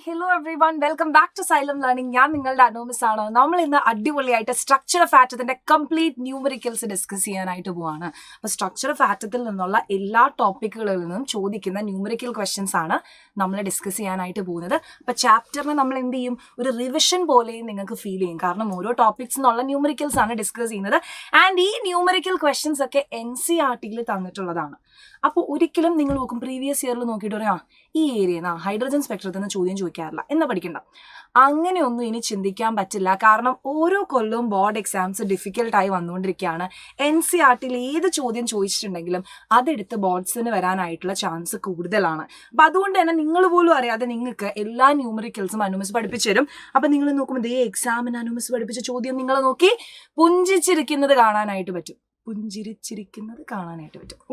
Hello everyone, welcome back to Xylem learning. ഞാൻ നിങ്ങളുടെ അനോമിസ് ആണ്. നമ്മൾ ഇന്ന് അടിപൊളിയായിട്ട് സ്ട്രക്ചർ ഓഫ് ആറ്റത്തിന്റെ കംപ്ലീറ്റ് ന്യൂമറിക്കൽസ് ഡിസ്കസ് ചെയ്യാനായിട്ട് പോവാണ്. അപ്പോൾ സ്ട്രക്ചർ ഓഫ് ആറ്റത്തിൽ നിന്നുള്ള എല്ലാ ടോപ്പിക്കുകളിൽ നിന്നും ചോദിക്കുന്ന ന്യൂമറിക്കൽ ക്വസ്റ്റ്യൻസ് ആണ് നമ്മൾ ഡിസ്കസ് ചെയ്യാനായിട്ട് പോകുന്നത്. അപ്പോൾ ചാപ്റ്ററിന് നമ്മൾ എന്ത് ചെയ്യും, ഒരു റിവിഷൻ പോലെയും നിങ്ങൾക്ക് ഫീൽ ചെയ്യും. കാരണം ഓരോ ടോപ്പിക്സ് എന്നുള്ള ന്യൂമറിക്കൽസ് ആണ് ഡിസ്കസ് ചെയ്യുന്നത്. ആൻഡ് ഈ ന്യൂമറിക്കൽ ക്വസ്റ്റ്യൻസ് ഒക്കെ NCERT തന്നിട്ടുള്ളതാണ്. അപ്പോൾ ഒരിക്കലും നിങ്ങൾ നോക്കും പ്രീവിയസ് ഇയറിൽ നോക്കിയിട്ട് പറയാം ഈ ഏരിയയിൽ നിന്ന് ഹൈഡ്രജൻ സ്പെക്ട്രത്തിൽ നിന്ന് ചോദ്യം ചോദിക്കാറില്ല എന്ന് പഠിക്കണ്ട. അങ്ങനെയൊന്നും ഇനി ചിന്തിക്കാൻ പറ്റില്ല. കാരണം ഓരോ കൊല്ലവും ബോർഡ് എക്സാംസ് ഡിഫിക്കൽട്ടായി വന്നുകൊണ്ടിരിക്കുകയാണ്. NCERT ഏത് ചോദ്യം ചോദിച്ചിട്ടുണ്ടെങ്കിലും അതെടുത്ത് ബോർഡ്സിന് വരാനായിട്ടുള്ള ചാൻസ് കൂടുതലാണ്. അപ്പം അതുകൊണ്ട് തന്നെ നിങ്ങൾ പോലും അറിയാതെ നിങ്ങൾക്ക് എല്ലാ ന്യൂമറിക്കൽസും അനൂമിസ് പഠിപ്പിച്ചു തരും. അപ്പം നിങ്ങൾ നോക്കുമ്പോൾ ഇതേ എക്സാമിന് അനൂമിസ് പഠിപ്പിച്ച ചോദ്യം നിങ്ങൾ നോക്കി പുഞ്ചിരിച്ചിരിക്കുന്നത് കാണാനായിട്ട് പറ്റും.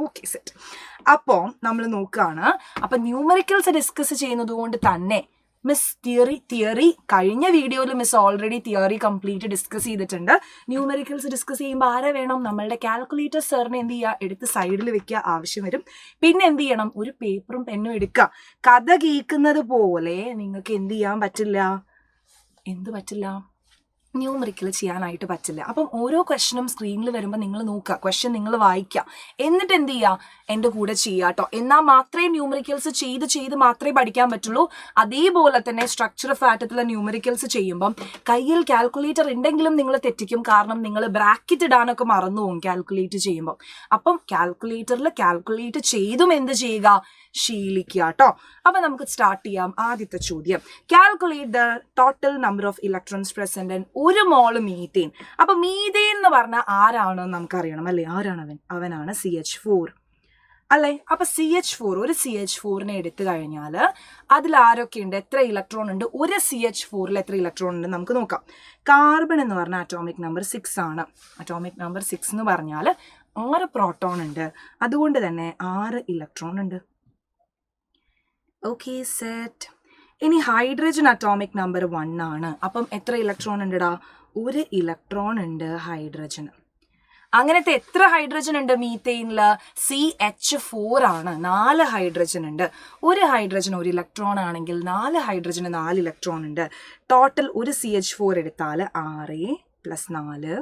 Okay, set. അപ്പോൾ നമ്മൾ നോക്കുകയാണ്. അപ്പം ന്യൂമറിക്കൽസ് ഡിസ്കസ് ചെയ്യുന്നത് കൊണ്ട് തന്നെ മിസ് തിയറി കഴിഞ്ഞ വീഡിയോയിൽ miss already theory complete discuss ചെയ്തിട്ടുണ്ട്. ന്യൂമറിക്കൽസ് ഡിസ്കസ് ചെയ്യുമ്പോൾ ആരെ വേണം, നമ്മളുടെ കാൽക്കുലേറ്റർ സാറിനെ എന്ത് ചെയ്യുക, എടുത്ത് സൈഡിൽ വെക്കുക ആവശ്യം വരും. പിന്നെ എന്ത് ചെയ്യണം, ഒരു പേപ്പറും പെന്നും എടുക്കുക. കഥ കേൾക്കുന്നത് പോലെ നിങ്ങൾക്ക് എന്ത് ചെയ്യാൻ പറ്റില്ല, ന്യൂമറിക്കൽ ചെയ്യാനായിട്ട് പറ്റില്ല. അപ്പം ഓരോ ക്വസ്റ്റനും സ്ക്രീനിൽ വരുമ്പോൾ നിങ്ങൾ നോക്കുക, ക്വസ്റ്റ്യൻ നിങ്ങൾ വായിക്കുക, എന്നിട്ട് എന്ത് ചെയ്യുക, എൻ്റെ കൂടെ ചെയ്യുക കേട്ടോ. എന്നാൽ മാത്രമേ ന്യൂമറിക്കൽസ് ചെയ്ത് മാത്രമേ പഠിക്കാൻ പറ്റുള്ളൂ. അതേപോലെ തന്നെ സ്ട്രക്ചർ ഓഫ് ആറ്റത്തിലെ ന്യൂമറിക്കൽസ് ചെയ്യുമ്പം കയ്യിൽ കാൽക്കുലേറ്റർ ഉണ്ടെങ്കിലും നിങ്ങൾ തെറ്റിക്കും. കാരണം നിങ്ങൾ ബ്രാക്കറ്റ് ഇടാനൊക്കെ മറന്നു പോകും കാൽക്കുലേറ്റ് ചെയ്യുമ്പോൾ. അപ്പം കാൽക്കുലേറ്ററിൽ കാൽക്കുലേറ്റ് ചെയ്തും എന്ത് ചെയ്യുക, ശീലിക്കുക കേട്ടോ. അപ്പം നമുക്ക് സ്റ്റാർട്ട് ചെയ്യാം. ആദ്യത്തെ ചോദ്യം, calculate the total number of electrons present in ഒരു മോള് മീത്തേൻ. അപ്പൊ മീത്തേൻ എന്ന് പറഞ്ഞാൽ ആരാണെന്ന് നമുക്കറിയണം അല്ലേ? ആരാണ് അവനാണ് CH4 അല്ലേ? അപ്പൊ CH4, ഒരു CH4നെ എടുത്തു കഴിഞ്ഞാൽ അതിൽ ആരൊക്കെ ഉണ്ട്, എത്ര ഇലക്ട്രോൺ ഉണ്ട്, ഒരു CH4ൽ എത്ര ഇലക്ട്രോൺ ഉണ്ട് നമുക്ക് നോക്കാം. കാർബൺ എന്ന് പറഞ്ഞാൽ അറ്റോമിക് നമ്പർ 6 ആണ്. അറ്റോമിക് നമ്പർ 6 എന്ന് പറഞ്ഞാൽ 6 പ്രോട്ടോൺ ഉണ്ട്. അതുകൊണ്ട് തന്നെ 6 ഇലക്ട്രോൺ ഉണ്ട്. Okay, set. ഇനി ഹൈഡ്രജൻ അറ്റോമിക് നമ്പർ 1 ആണ്. അപ്പം എത്ര ഇലക്ട്രോൺ ഉണ്ടടാ, ഒരു ഇലക്ട്രോൺ ഉണ്ട് ഹൈഡ്രജന്. അങ്ങനത്തെ എത്ര ഹൈഡ്രജൻ ഉണ്ട് മീത്തേനിൽ, CH4 ആണ്. 4 ഹൈഡ്രജൻ ഉണ്ട്. ഒരു ഹൈഡ്രജൻ ഒരു ഇലക്ട്രോൺ ആണെങ്കിൽ 4 ഹൈഡ്രജന് 4 ഇലക്ട്രോൺ ഉണ്ട്. ടോട്ടൽ ഒരു CH4 എടുത്താൽ 6 + 4,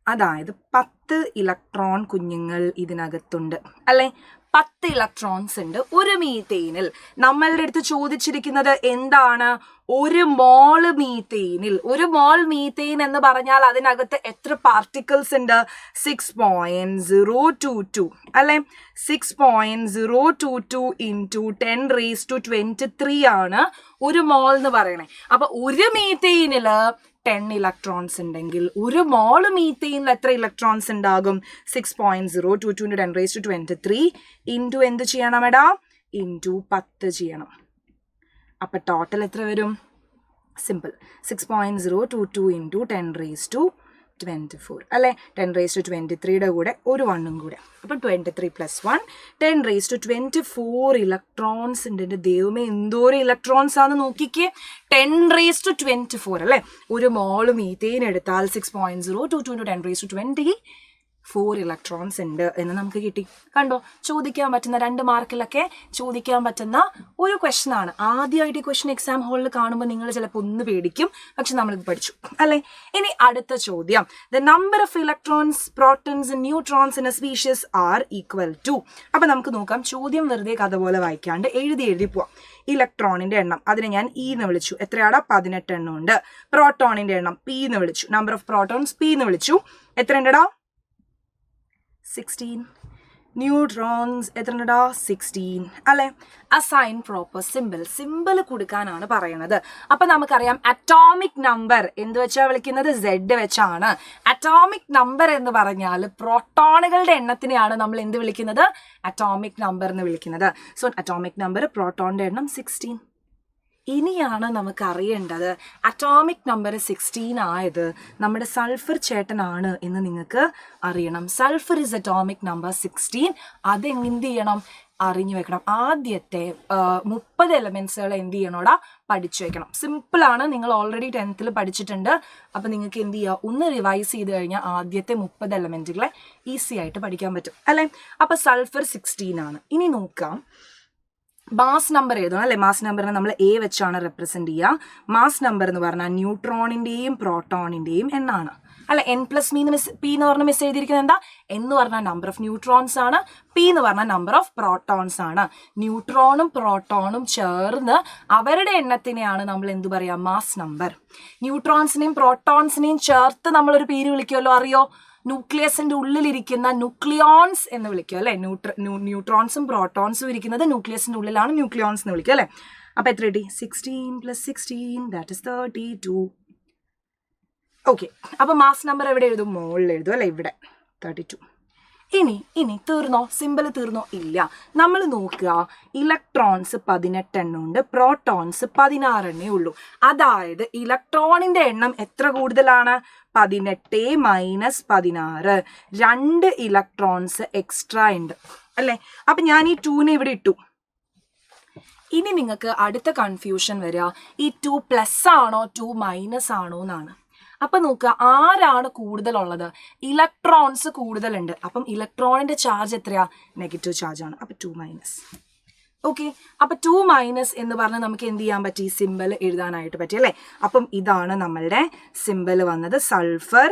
അതായത് 10 ഇലക്ട്രോൺ കുഞ്ഞുങ്ങൾ ഇതിനകത്തുണ്ട് അല്ലേ? 10 ഇലക്ട്രോൺസ് ഉണ്ട് ഒരു മീത്തേനിൽ. നമ്മളുടെ അടുത്ത് ചോദിച്ചിരിക്കുന്നത് എന്താണ്, ഒരു മോള് മീത്തേനിൽ. ഒരു മോൾ മീത്തേൻ എന്ന് പറഞ്ഞാൽ അതിനകത്ത് എത്ര പാർട്ടിക്കിൾസ് ഉണ്ട്, 6.022 അല്ലെ? 6.022 × 10⁻23 ആണ് ഒരു മോൾ എന്ന് പറയണേ. അപ്പൊ ഒരു മീത്തേനിൽ 10 ഇലക്ട്രോൺസ് ഉണ്ടെങ്കിൽ ഒരു മോള് മീത്തേനിൽ എത്ര ഇലക്ട്രോൺസ് ഉണ്ടാകും, 6.022 × 10⁻23 ഇൻറ്റു എന്ത് ചെയ്യണം എടാ, ഇൻറ്റു 10 ചെയ്യണം. അപ്പം ടോട്ടൽ എത്ര വരും, സിമ്പിൾ, 6.022 × 10⁻24 അല്ലേ? 10⁻23യുടെ കൂടെ ഒരു 1ഉം കൂടെ, അപ്പം 23 + 1 10⁻24 ഇലക്ട്രോൺസ് ഉണ്ട്. എൻ്റെ ദൈവമേ, എന്തോരം ഇലക്ട്രോൺസ് ആണെന്ന് നോക്കിക്കേ, 10⁻24 അല്ലേ? ഒരു മോള് മീത്തേൻ എടുത്താൽ 6.022 × 10⁻24 ഇലക്ട്രോൺസ് ഉണ്ട് എന്ന് നമുക്ക് കിട്ടി. കണ്ടോ, ചോദിക്കാൻ പറ്റുന്ന 2 മാർക്കിലൊക്കെ ചോദിക്കാൻ പറ്റുന്ന ഒരു ക്വസ്റ്റൻ ആണ്. ആദ്യമായിട്ട് ഈ ക്വസ്റ്റൻ എക്സാം ഹാളിൽ കാണുമ്പോൾ നിങ്ങൾ ചിലപ്പോൾ ഒന്ന് പേടിക്കും, പക്ഷെ നമ്മളിത് പഠിച്ചു അല്ലേ? ഇനി അടുത്ത ചോദ്യം, the number of electrons, protons and neutrons in a species are equal to. അപ്പം നമുക്ക് നോക്കാം. ചോദ്യം വെറുതെ കഥ പോലെ വായിക്കാണ്ട് എഴുതി പോവാം. ഇലക്ട്രോണിന്റെ എണ്ണം, അതിനെ ഞാൻ E എന്ന് വിളിച്ചു. എത്രയാടാ, 18 എണ്ണം ഉണ്ട്. പ്രോട്ടോണിന്റെ എണ്ണം P എന്ന് വിളിച്ചു. നമ്പർ ഓഫ് പ്രോട്ടോൺസ് P എന്ന് വിളിച്ചു. എത്ര ഉണ്ടടാ, 16. ന്യൂട്രോൺസ് എത്ര ഉണ്ടടാ, 16 അല്ലെ? അസൈൻ പ്രോപ്പർ സിമ്പിൾ കൊടുക്കാനാണ് പറയണത്. അപ്പൊ നമുക്കറിയാം അറ്റോമിക് നമ്പർ എന്ത് വെച്ചാ വിളിക്കുന്നത്, Z വെച്ചാണ്. അറ്റോമിക് നമ്പർ എന്ന് പറഞ്ഞാൽ പ്രോട്ടോണുകളുടെ എണ്ണത്തിനെയാണ് നമ്മൾ എന്ത് വിളിക്കുന്നത്, അറ്റോമിക് നമ്പർ എന്ന് വിളിക്കുന്നത്. സോ അറ്റോമിക് നമ്പർ, പ്രോട്ടോണിന്റെ എണ്ണം 16. ഇനിയാണ് നമുക്ക് അറിയേണ്ടത് അറ്റോമിക് നമ്പർ 16 ആയത് നമ്മുടെ സൾഫർ ചേട്ടനാണ് എന്ന് നിങ്ങൾക്ക് അറിയണം. Sulphur is atomic number 16. അതെന്ത് ചെയ്യണം, അറിഞ്ഞു വെക്കണം. ആദ്യത്തെ 30 എലമെന്റ്സുകൾ എന്ത് ചെയ്യണോടാ, പഠിച്ചു വെക്കണം. സിമ്പിളാണ്, നിങ്ങൾ ഓൾറെഡി 10th പഠിച്ചിട്ടുണ്ട്. അപ്പം നിങ്ങൾക്ക് എന്ത് ചെയ്യുക, ഒന്ന് റിവൈസ് ചെയ്ത് കഴിഞ്ഞാൽ ആദ്യത്തെ 30 എലമെന്റുകളെ ഈസി ആയിട്ട് പഠിക്കാൻ പറ്റും അല്ലേ? അപ്പം സൾഫർ 16 ആണ്. ഇനി നോക്കാം, മാസ് നമ്പർ എഴുതണം അല്ലെ. മാസ് നമ്പറിനെ നമ്മൾ എ വെച്ചാണ് റെപ്രസെന്റ് ചെയ്യുക. മാസ് നമ്പർ എന്ന് പറഞ്ഞാൽ ന്യൂട്രോണിന്റെയും പ്രോട്ടോണിന്റെയും എണ്ണാണ് അല്ലെ. n പ്ലസ് പി എന്ന് പറഞ്ഞ മിസ് എഴുതിയിരിക്കുന്നത് എന്താ? എന്ന് പറഞ്ഞാൽ നമ്പർ ഓഫ് ന്യൂട്രോൺസ് ആണ്, പി എന്ന് പറഞ്ഞാൽ നമ്പർ ഓഫ് പ്രോട്ടോൺസ് ആണ്. ന്യൂട്രോണും പ്രോട്ടോണും ചേർന്ന് അവരുടെ എണ്ണത്തിനെയാണ് നമ്മൾ എന്ത് പറയാ? Mass number. ന്യൂട്രോൺസിനെയും പ്രോട്ടോൺസിനെയും ചേർത്ത് നമ്മളൊരു പേര് വിളിക്കുമല്ലോ, അറിയോ? ന്യൂക്ലിയസിന്റെ ഉള്ളിലിരിക്കുന്ന ന്യൂക്ലിയോൺസ് എന്ന് വിളിക്കും അല്ലെ. ന്യൂട്രോൺസും പ്രോട്ടോൺസും ഇരിക്കുന്നത് ന്യൂക്ലിയസിന്റെ ഉള്ളിലാണ് ന്യൂക്ലിയോൺസ് എന്ന് വിളിക്കും അല്ലെ. അപ്പൊ എത്ര കിട്ടി? 16 + 16 that is 32. ഓക്കെ, അപ്പൊ മാസ് നമ്പർ എവിടെ എഴുതും? മുകളിൽ എഴുതും അല്ലെ, ഇവിടെ 32. ഇനി തീർന്നോ? സിമ്പിൾ തീർന്നോ? ഇല്ല. നമ്മൾ നോക്കുക, ഇലക്ട്രോൺസ് 18 എണ്ണം ഉണ്ട്, പ്രോട്ടോൺസ് 16 എണ്ണേ ഉള്ളൂ. അതായത് ഇലക്ട്രോണിന്റെ എണ്ണം എത്ര കൂടുതലാണ്? 18 - 16. 2 ഇലക്ട്രോൺസ് എക്സ്ട്രാ ഉണ്ട് അല്ലെ. അപ്പൊ ഞാൻ ഈ 2നെ ഇവിടെ ഇട്ടു. ഇനി നിങ്ങൾക്ക് അടുത്ത കൺഫ്യൂഷൻ വരിക, ഈ 2 പ്ലസ് ആണോ 2 മൈനസ് ആണോ എന്നാണ്. അപ്പൊ നോക്കുക, ആരാണ് കൂടുതലുള്ളത്? ഇലക്ട്രോൺസ് കൂടുതലുണ്ട്. അപ്പം ഇലക്ട്രോണിന്റെ ചാർജ് എത്രയാ? നെഗറ്റീവ് ചാർജ് ആണ്. അപ്പൊ 2-. ഓക്കെ, അപ്പൊ 2- എന്ന് പറഞ്ഞാൽ നമുക്ക് എന്ത് ചെയ്യാൻ പറ്റി? സിമ്പിൾ എഴുതാനായിട്ട് പറ്റി അല്ലെ. അപ്പം ഇതാണ് നമ്മളുടെ സിമ്പിൾ വന്നത്, സൾഫർ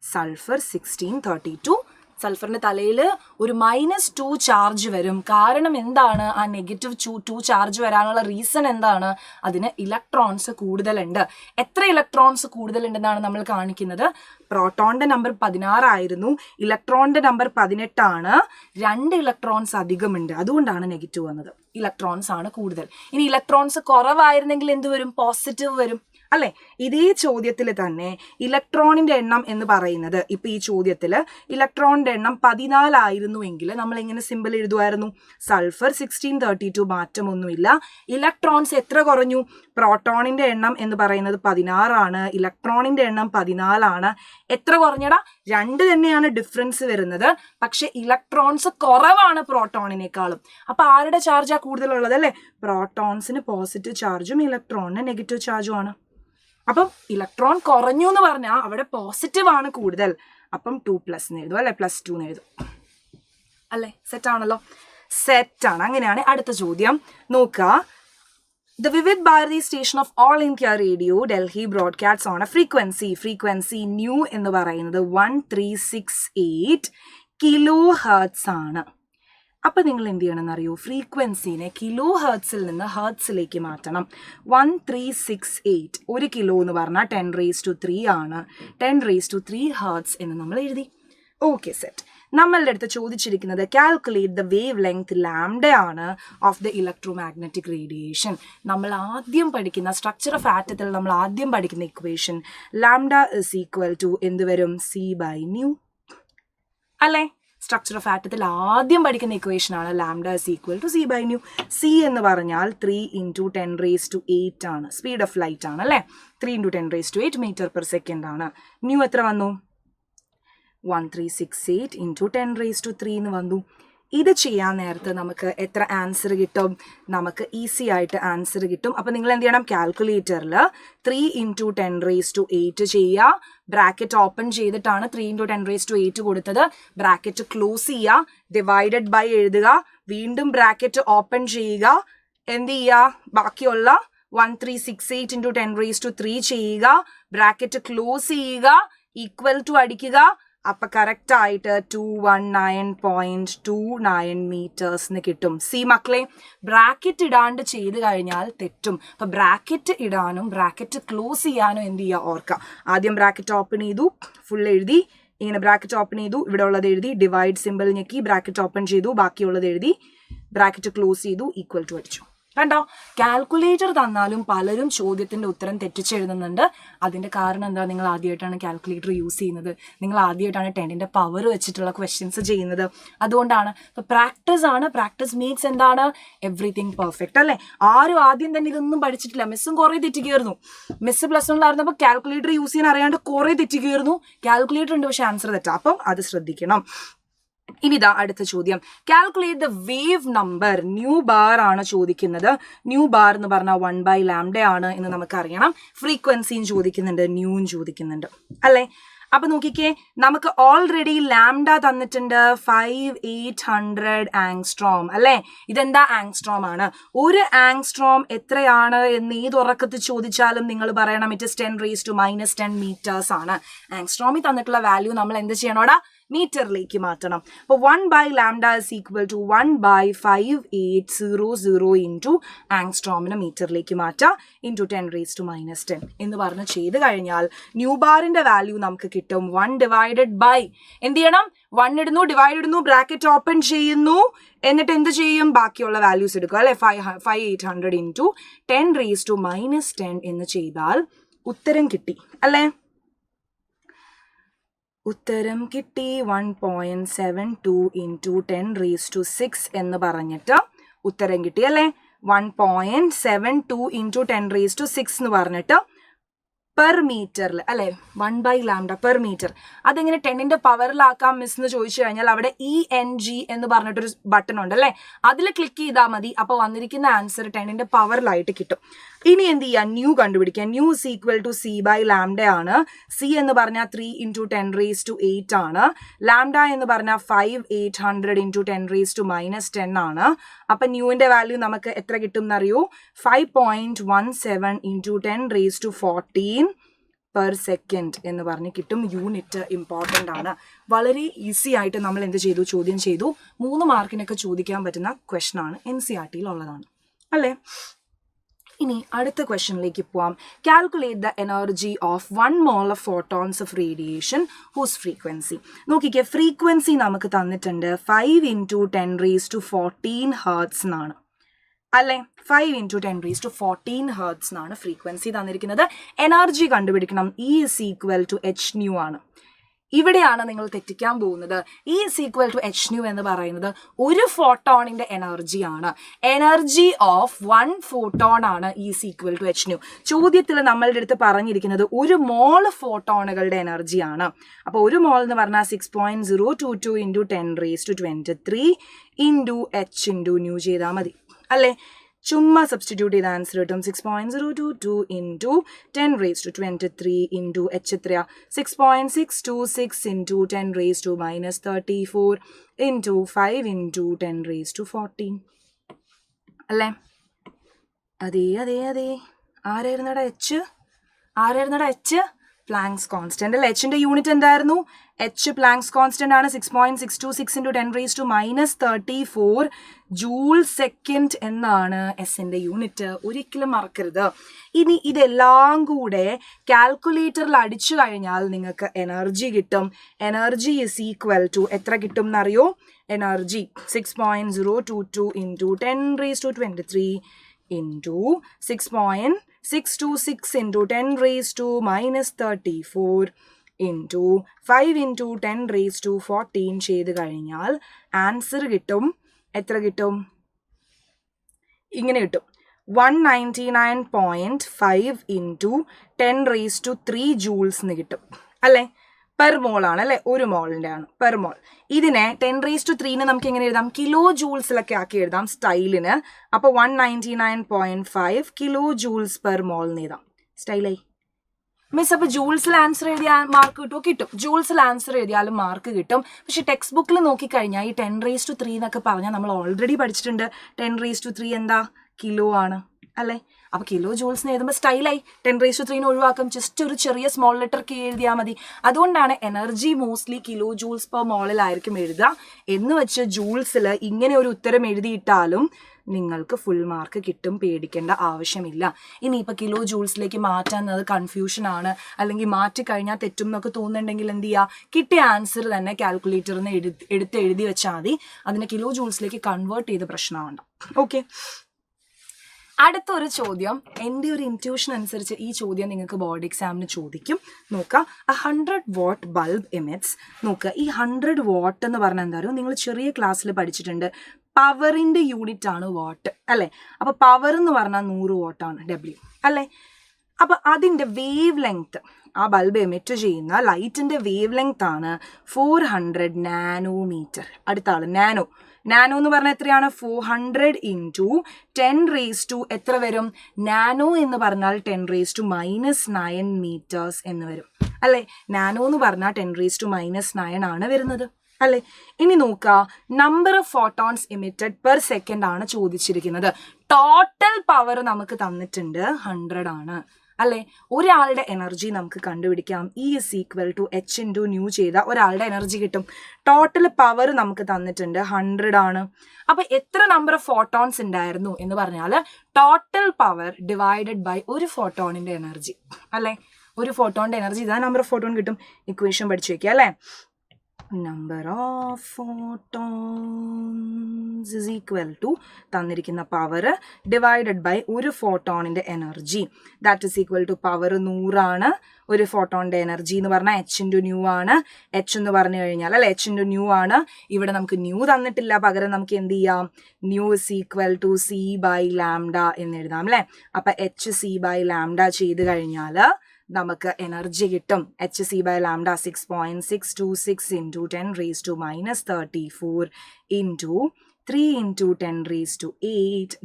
1632. സൾഫറിന്റെ തലയിൽ ഒരു -2 ചാർജ് വരും. കാരണം എന്താണ്? ആ നെഗറ്റീവ് 2 ചാർജ് വരാനുള്ള റീസൺ എന്താണ്? അതിന് ഇലക്ട്രോൺസ് കൂടുതലുണ്ട്. എത്ര ഇലക്ട്രോൺസ് കൂടുതലുണ്ടെന്നാണ് നമ്മൾ കാണിക്കുന്നത്. പ്രോട്ടോണിന്റെ നമ്പർ 16 ആയിരുന്നു, ഇലക്ട്രോണിന്റെ നമ്പർ 18 ആണ്. 2 ഇലക്ട്രോൺസ് അധികമുണ്ട്, അതുകൊണ്ടാണ് നെഗറ്റീവ് വന്നത്. ഇലക്ട്രോൺസ് ആണ് കൂടുതൽ. ഇനി ഇലക്ട്രോൺസ് കുറവായിരുന്നെങ്കിൽ എന്ത് വരും? പോസിറ്റീവ് വരും അല്ലെ. ഇതേ ചോദ്യത്തിൽ തന്നെ ഇലക്ട്രോണിന്റെ എണ്ണം എന്ന് പറയുന്നത്, ഇപ്പൊ ഈ ചോദ്യത്തിൽ ഇലക്ട്രോണിന്റെ എണ്ണം 14 ആയിരുന്നുവെങ്കിൽ നമ്മൾ എങ്ങനെ സിമ്പിൾ എഴുതുമായിരുന്നു? സൾഫർ 1632, മാറ്റമൊന്നുമില്ല. ഇലക്ട്രോൺസ് എത്ര കുറഞ്ഞു? പ്രോട്ടോണിന്റെ എണ്ണം എന്ന് പറയുന്നത് 16 ആണ്, ഇലക്ട്രോണിന്റെ എണ്ണം 14 ആണ്. എത്ര കുറഞ്ഞടാ? 2 തന്നെയാണ് ഡിഫറൻസ് വരുന്നത്, പക്ഷെ ഇലക്ട്രോൺസ് കുറവാണ് പ്രോട്ടോണിനേക്കാളും. അപ്പൊ ആരുടെ ചാർജാ കൂടുതലുള്ളത് അല്ലെ? പ്രോട്ടോൺസിന് പോസിറ്റീവ് ചാർജും ഇലക്ട്രോണിന് നെഗറ്റീവ് ചാർജും ആണ്. അപ്പം ഇലക്ട്രോൺ കുറഞ്ഞു എന്ന് പറഞ്ഞാൽ അവിടെ പോസിറ്റീവ് ആണ് കൂടുതൽ. അപ്പം 2+ എന്ന് എഴുതും അല്ലെ, +2 എന്ന് എഴുതും അല്ലെ. സെറ്റ് ആണല്ലോ, സെറ്റാണ്. അങ്ങനെയാണ് അടുത്ത ചോദ്യം നോക്കുക. The Vivid Bharati station of All India Radio, Delhi broadcasts on a frequency nu എന്ന് പറയുന്നത് 1368 kHz ആണ്. അപ്പൊ നിങ്ങൾ എന്ത് ചെയ്യണമെന്ന് അറിയോ? ഫ്രീക്വൻസിനെ കിലോ ഹെർട്സിൽ നിന്ന് ഹെർട്സിലേക്ക് മാറ്റണം. 1368, 1 കിലോ എന്ന് പറഞ്ഞാൽ 10⁻³ ആണ്. 10⁻³ ഹെർട്സ് എന്ന് നമ്മൾ എഴുതി. Okay, set. നമ്മളുടെ അടുത്ത് ചോദിച്ചിരിക്കുന്നത് calculate the wavelength lambda ആണ് ഓഫ് ദ ഇലക്ട്രോമാഗ്നറ്റിക് റേഡിയേഷൻ. നമ്മൾ ആദ്യം പഠിക്കുന്ന സ്ട്രക്ചർ ഓഫ് ആറ്റത്തിൽ നമ്മൾ ആദ്യം പഠിക്കുന്ന equation lambda is equal to എന്ത് വരും? c/μ അല്ലേ. സ്ട്രക്ചർ ഓഫ് ആറ്റത്തിൽ ആദ്യം പഠിക്കുന്ന ഇക്വേഷൻ ആണ് lambda is equal to c/μ. c എന്ന് പറഞ്ഞാൽ 3 × 10⁸ ആണ്, സ്പീഡ് ഓഫ് ലൈറ്റ് ആണ് അല്ലേ. 3 × 10⁸ m/s ആണ്. ന്യൂ എത്ര വന്നു? 1368 × 10⁻³ എന്ന് വന്നു. ഇത് ചെയ്യാൻ നേരത്ത് നമുക്ക് എത്ര ആൻസർ കിട്ടും? നമുക്ക് ഈസി ആയിട്ട് ആൻസർ കിട്ടും. അപ്പം നിങ്ങൾ എന്ത് ചെയ്യണം? കാൽക്കുലേറ്ററിൽ 3 × 10⁸ ചെയ്യുക. ബ്രാക്കറ്റ് ഓപ്പൺ ചെയ്തിട്ടാണ് 3 × 10⁸ കൊടുത്തത്. ബ്രാക്കറ്റ് ക്ലോസ് ചെയ്യുക, ഡിവൈഡഡ് ബൈ എഴുതുക, വീണ്ടും ബ്രാക്കറ്റ് ഓപ്പൺ ചെയ്യുക. എന്ത് ചെയ്യുക? ബാക്കിയുള്ള 1368 × 10⁻³ ചെയ്യുക, ബ്രാക്കറ്റ് ക്ലോസ് ചെയ്യുക, ഈക്വൽ ടു അടിക്കുക. അപ്പൊ കറക്റ്റ് ആയിട്ട് 219.29 മീറ്റേഴ്സിന് കിട്ടും. സി മക്കളെ, ബ്രാക്കറ്റ് ഇടാണ്ട് ചെയ്ത് കഴിഞ്ഞാൽ തെറ്റും. അപ്പൊ ബ്രാക്കറ്റ് ഇടാനും ബ്രാക്കറ്റ് ക്ലോസ് ചെയ്യാനും എന്ത് ചെയ്യുക? ഓർക്കുക. ആദ്യം ബ്രാക്കറ്റ് ഓപ്പൺ ചെയ്തു, ഫുൾ എഴുതി, ഇങ്ങനെ ബ്രാക്കറ്റ് ഓപ്പൺ ചെയ്തു, ഇവിടെ ഉള്ളത് എഴുതി, ഡിവൈഡ് സിമ്പിൾ ഞെക്കി, ബ്രാക്കറ്റ് ഓപ്പൺ ചെയ്തു, ബാക്കിയുള്ളത് എഴുതി, ബ്രാക്കറ്റ് ക്ലോസ് ചെയ്തു, ഈക്വൽ ടു അടിച്ചു. കണ്ടോ? കാൽക്കുലേറ്റർ തന്നാലും പലരും ചോദ്യത്തിന്റെ ഉത്തരം തെറ്റിച്ചെഴുതുന്നുണ്ട്. അതിന്റെ കാരണം എന്താ? നിങ്ങൾ ആദ്യമായിട്ടാണ് കാൽക്കുലേറ്റർ യൂസ് ചെയ്യുന്നത്, നിങ്ങൾ ആദ്യമായിട്ടാണ് 10ന്റെ പവർ വെച്ചിട്ടുള്ള ക്വസ്റ്റ്യൻസ് ചെയ്യുന്നത്. അതുകൊണ്ടാണ്. ഇപ്പൊ പ്രാക്ടീസ് ആണ്, പ്രാക്ടീസ് മേക്സ് എന്താണ്? എവറിത്തിങ് പെർഫെക്റ്റ് അല്ലേ. ആരും ആദ്യം തന്നെ ഇതൊന്നും പഠിച്ചിട്ടില്ല. മിസ്സും കുറേ തെറ്റിക്കായിരുന്നു. മിസ് +1 കാൽക്കുലേറ്റർ യൂസ് ചെയ്യാൻ അറിയാണ്ട് കുറേ തെറ്റിക്കായിരുന്നു. കാൽക്കുലേറ്റർ ഉണ്ട്, പക്ഷെ ആൻസർ തെറ്റാ. അപ്പം അത് ശ്രദ്ധിക്കണം. ഇനി ഇതാ അടുത്ത ചോദ്യം. Calculate the wave number. Nu bar ആണ് ചോദിക്കുന്നത്. ന്യൂ ബാർ എന്ന് പറഞ്ഞാൽ 1/λ ആണ് എന്ന് നമുക്കറിയണം. ഫ്രീക്വൻസിയും ചോദിക്കുന്നുണ്ട്, ന്യൂവും ചോദിക്കുന്നുണ്ട് അല്ലേ. അപ്പൊ നോക്കിക്കേ, നമുക്ക് ഓൾറെഡി ലാംഡ തന്നിട്ടുണ്ട് 5800 ആങ്സ്ട്രോം അല്ലെ. ഇതെന്താ ആങ്സ്ട്രോം ആണ്. ഒരു ആങ്സ്ട്രോം എത്രയാണ് എന്ന് ഏത് ഉറക്കത്തിൽ ചോദിച്ചാലും നിങ്ങൾ പറയണം ഇറ്റ് ഇസ് 10⁻⁻10 മീറ്റേഴ്സ് ആണ്. ആങ്സ്ട്രോമിൽ തന്നിട്ടുള്ള വാല്യൂ നമ്മൾ എന്ത് ചെയ്യണോടാ, മീറ്ററിലേക്ക് മാറ്റണം. അപ്പോൾ 1/λ is equal to 1/5800 ഇൻറ്റു ആങ്സ്ട്രോമിന് മീറ്ററിലേക്ക് മാറ്റാം ഇൻറ്റു 10⁻⁻10 എന്ന് പറഞ്ഞ് ചെയ്ത് കഴിഞ്ഞാൽ ന്യൂ ബാറിന്റെ വാല്യൂ നമുക്ക് കിട്ടും 1 ഡിവൈഡഡ് ബൈ, എന്ത് ചെയ്യണം, 1 ഇടുന്നു, ഡിവൈഡ് ഇടുന്നു, ബ്രാക്കറ്റ് ഓപ്പൺ ചെയ്യുന്നു, എന്നിട്ട് എന്ത് ചെയ്യും, ബാക്കിയുള്ള വാല്യൂസ് എടുക്കുക അല്ലെ. 5800 ഇൻറ്റു 10⁻⁻10 എന്ന് ചെയ്താൽ ഉത്തരം കിട്ടി അല്ലേ. ഉത്തരം കിട്ടി 1.72 ഇൻറ്റു 10⁻6 എന്ന് പറഞ്ഞിട്ട് ഉത്തരം കിട്ടി അല്ലേ. 1.72 ഇൻറ്റു 10⁻6 എന്ന് പറഞ്ഞിട്ട് പെർ മീറ്ററിൽ അല്ലെ, 1/λ പെർ മീറ്റർ. അതെങ്ങനെ 10ന്റെ പവറിലാക്കാം മിസ് എന്ന് ചോദിച്ചു കഴിഞ്ഞാൽ അവിടെ ENG എന്ന് പറഞ്ഞിട്ടൊരു ബട്ടൺ ഉണ്ട് അല്ലെ, അതിൽ ക്ലിക്ക് ചെയ്താൽ മതി. അപ്പോൾ വന്നിരിക്കുന്ന ആൻസർ 10ന്റെ പവറിലായിട്ട് കിട്ടും. ഇനി എന്ത് ചെയ്യാം, ന്യൂ കണ്ടുപിടിക്കാം. New is equal to C/λ ആണ്. C എന്ന് പറഞ്ഞാൽ 3 ഇൻറ്റു 10⁸8 ആണ്. ലാംഡ എന്ന് പറഞ്ഞാൽ 5800 ഇൻറ്റു 10⁻⁻10 ആണ്. അപ്പൊ ന്യൂവിന്റെ വാല്യൂ നമുക്ക് എത്ര കിട്ടും എന്നറിയൂ, 5.17 ഇൻറ്റു 10⁻14 പെർ സെക്കൻഡ് എന്ന് പറഞ്ഞ് കിട്ടും. യൂണിറ്റ് ഇമ്പോർട്ടൻ്റ് ആണ്. വളരെ ഈസി ആയിട്ട് നമ്മൾ എന്ത് ചെയ്തു, ചോദ്യം ചെയ്തു. 3 മാർക്കിനൊക്കെ ചോദിക്കാൻ പറ്റുന്ന ക്വസ്റ്റൻ ആണ്, NCERT ഉള്ളതാണ് അല്ലേ. ഇനി അടുത്ത ക്വസ്റ്റനിലേക്ക് പോവാം. Calculate the energy of 1 mol of photons of radiation whose frequency. നോക്കിക്കേ, ഫ്രീക്വൻസി നമുക്ക് തന്നിട്ടുണ്ട് 5 ഇൻറ്റു 10⁻14 ഹേർട്സ് എന്നാണ് അല്ലെ. 5 ഇൻറ്റു 10⁻14 ഹേർട്സ് എന്നാണ് ഫ്രീക്വൻസി തന്നിരിക്കുന്നത്. എനർജി കണ്ടുപിടിക്കണം. E is equal to hν ആണ്. ഇവിടെയാണ് നിങ്ങൾ തെറ്റിക്കാൻ പോകുന്നത്. E is equal to hν എന്ന് പറയുന്നത് ഒരു ഫോട്ടോണിന്റെ എനർജിയാണ്. എനർജി ഓഫ് 1 ഫോട്ടോൺ ആണ് E is equal to hν. ചോദ്യത്തിൽ നമ്മളുടെ അടുത്ത് പറഞ്ഞിരിക്കുന്നത് ഒരു മോൾ ഫോട്ടോണുകളുടെ എനർജിയാണ്. അപ്പോൾ ഒരു മോൾ എന്ന് പറഞ്ഞാൽ 6.022 into 10⁻23 into h into new ചെയ്താൽ മതി അല്ലേ. ചുമ്മാ സബ്സ്റ്റിറ്റ്യൂട്ട് ചെയ്ത ആൻസർ കിട്ടും. 6.022 ഇൻറ്റു 10⁻23 ഇൻറ്റു h എത്രയാ, 6.626 ഇൻറ്റു 10⁻⁻34 ഇൻറ്റു 5 ഇൻറ്റു 10⁻14 അല്ലേ. അതെ അതെ അതെ, ആരായിരുന്നടാ എച്ച്, പ്ലാങ്ക്സ് കോൺസ്റ്റന്റ് അല്ലേ. എച്ചിന്റെ യൂണിറ്റ് എന്തായിരുന്നു, എച്ച് പ്ലാങ്ക്സ് കോൺസ്റ്റന്റ് ആണ്. 6.626 ഇൻറ്റു 10⁻34 ജൂൾ സെക്കൻഡ് എന്നാണ് എസിന്റെ യൂണിറ്റ്. ഒരിക്കലും മറക്കരുത്. ഇനി ഇതെല്ലാം കൂടെ കാൽക്കുലേറ്ററിൽ അടിച്ചു കഴിഞ്ഞാൽ നിങ്ങൾക്ക് എനർജി കിട്ടും. എനർജി ഇസ് ഈക്വൽ ടു എത്ര കിട്ടും എന്നറിയോ, energy 6.022 into 10⁻23 into 6.626 into 10⁻⁻34 into 5 into 10⁻14 ചെയ്ത് കഴിഞ്ഞാൽ ആൻസർ കിട്ടും. എത്ര കിട്ടും, ഇങ്ങനെ കിട്ടും. 199.5 ഇൻറ്റു 10⁻3 ജൂൾസ് എന്ന് കിട്ടും അല്ലേ. പെർ മോൾ ആണ് അല്ലേ, ഒരു മോളിൻ്റെ ആണ് പെർ മോൾ. ഇതിനെ 10⁻3 നമുക്ക് എങ്ങനെ എഴുതാം, കിലോ ജൂൾസിലൊക്കെ ആക്കി എഴുതാം സ്റ്റൈലിന്. അപ്പോൾ 199.5 കിലോ ജൂൾസ് പെർ മോൾ എന്ന് എഴുതാം. സ്റ്റൈലായി മിസ്. അപ്പോൾ ജൂൾസിൽ ആൻസർ എഴുതിയാൽ മാർക്ക് കിട്ടുമോ, കിട്ടും. ജൂൾസിൽ ആൻസർ എഴുതിയാലും മാർക്ക് കിട്ടും. പക്ഷെ ടെക്സ്റ്റ് ബുക്കിൽ നോക്കിക്കഴിഞ്ഞാൽ ഈ 10⁻3 എന്നൊക്കെ പറഞ്ഞാൽ നമ്മൾ ഓൾറെഡി പഠിച്ചിട്ടുണ്ട്. 10⁻3 എന്താ, കിലോ ആണ് അല്ലേ. അപ്പോൾ കിലോ ജൂൾസിന് എഴുതുമ്പോൾ സ്റ്റൈലായി. 10⁻3 ഒഴിവാക്കും, ജസ്റ്റ് ഒരു ചെറിയ സ്മോൾ ലെറ്റർ കെ എഴുതിയാൽ മതി. അതുകൊണ്ടാണ് energy mostly kilo joules per മോളിലായിരിക്കും എഴുതുക. എന്ന് വെച്ച് ജൂൾസിൽ ഇങ്ങനെ ഒരു ഉത്തരം എഴുതിയിട്ടാലും നിങ്ങൾക്ക് ഫുൾ മാർക്ക് കിട്ടും, പേടിക്കേണ്ട ആവശ്യമില്ല. ഇനിയിപ്പോൾ കിലോ ജൂൾസിലേക്ക് മാറ്റാൻ അത് കൺഫ്യൂഷനാണ്, അല്ലെങ്കിൽ മാറ്റിക്കഴിഞ്ഞാൽ തെറ്റും എന്നൊക്കെ തോന്നുന്നുണ്ടെങ്കിൽ എന്ത് ചെയ്യുക, കിട്ടിയ ആൻസർ തന്നെ കാൽക്കുലേറ്ററിൽ നിന്ന് എടുത്ത് എഴുതി വെച്ചാൽ മതി. അതിനെ കിലോ ജൂൾസിലേക്ക് കൺവേർട്ട് ചെയ്ത് പ്രശ്നമുണ്ട്. ഓക്കെ, അടുത്തൊരു ചോദ്യം. എൻ്റെ ഒരു ഇൻറ്റ്യൂഷൻ അനുസരിച്ച് ഈ ചോദ്യം നിങ്ങൾക്ക് ബോർഡ് എക്സാമിന് ചോദിക്കും. നോക്കുക, 100 watt ബൾബ് എമിറ്റ്സ്. നോക്കുക, ഈ 100 watt എന്ന് പറഞ്ഞാൽ എന്താ പറയുക, നിങ്ങൾ ചെറിയ ക്ലാസ്സിൽ പഠിച്ചിട്ടുണ്ട്. പവറിൻ്റെ യൂണിറ്റ് ആണ് വാട്ട് അല്ലേ. അപ്പോൾ പവർ എന്ന് പറഞ്ഞാൽ 100 watt ആണ്, W അല്ലേ. അപ്പോൾ അതിൻ്റെ വേവ് ലെങ്ത്, ആ ബൾബ് എമിറ്റ് ചെയ്യുന്ന ലൈറ്റിൻ്റെ വേവ് ലെങ്ത് ആണ് 400 നാനോമീറ്റർ. അടുത്ത ആൾ നാനോ. നാനോ എന്ന് പറഞ്ഞാൽ എത്രയാണ്, 400 ഇൻറ്റു 10⁻⁻, എത്ര വരും, നാനോ എന്ന് പറഞ്ഞാൽ 10⁻⁻9 മീറ്റേഴ്സ് എന്ന് വരും അല്ലേ? നാനോ എന്ന് പറഞ്ഞാൽ 10⁻⁻⁹ ആണ് വരുന്നത് അല്ലേ? ഇനി നോക്കുക, number of photons emitted per second ആണ് ചോദിച്ചിരിക്കുന്നത്. ടോട്ടൽ പവർ നമുക്ക് തന്നിട്ടുണ്ട് 100 ആണ് അല്ലേ? ഒരാളുടെ എനർജി നമുക്ക് കണ്ടുപിടിക്കാം. E=H*ν ചെയ്ത ഒരാളുടെ എനർജി കിട്ടും. ടോട്ടൽ പവർ നമുക്ക് തന്നിട്ടുണ്ട് 100 ആണ്. അപ്പൊ എത്ര നമ്പർ ഓഫ് ഫോട്ടോൺസ് ഉണ്ടായിരുന്നു എന്ന് പറഞ്ഞാൽ ടോട്ടൽ പവർ ഡിവൈഡഡ് ബൈ ഒരു ഫോട്ടോണിന്റെ എനർജി അല്ലേ? ഒരു ഫോട്ടോണിന്റെ എനർജി ഇതാ നമ്പർ ഓഫ് ഫോട്ടോൺ കിട്ടും. ഇക്വേഷൻ പഠിച്ചു വെക്കുക അല്ലേ? Number of photons is equal to തന്നിരിക്കുന്ന പവർ ഡിവൈഡഡ് ബൈ ഒരു ഫോട്ടോണിന്റെ energy. That is equal to power 100 ആണ്. ഒരു ഫോട്ടോണിന്റെ എനർജി എന്ന് പറഞ്ഞാൽ H*ν ആണ്. H എന്ന് പറഞ്ഞു കഴിഞ്ഞാൽ അല്ലെ H*ν ആണ്. ഇവിടെ നമുക്ക് ന്യൂ തന്നിട്ടില്ല, പകരം നമുക്ക് എന്ത് ചെയ്യാം? New is equal to C/λ എന്ന് എഴുതാം അല്ലെ? അപ്പൊ HC/λ ചെയ്ത് കഴിഞ്ഞാൽ നമുക്ക് എനർജി കിട്ടും. HC/λ 6.626 into 10⁻⁻34 into 3 into 10⁸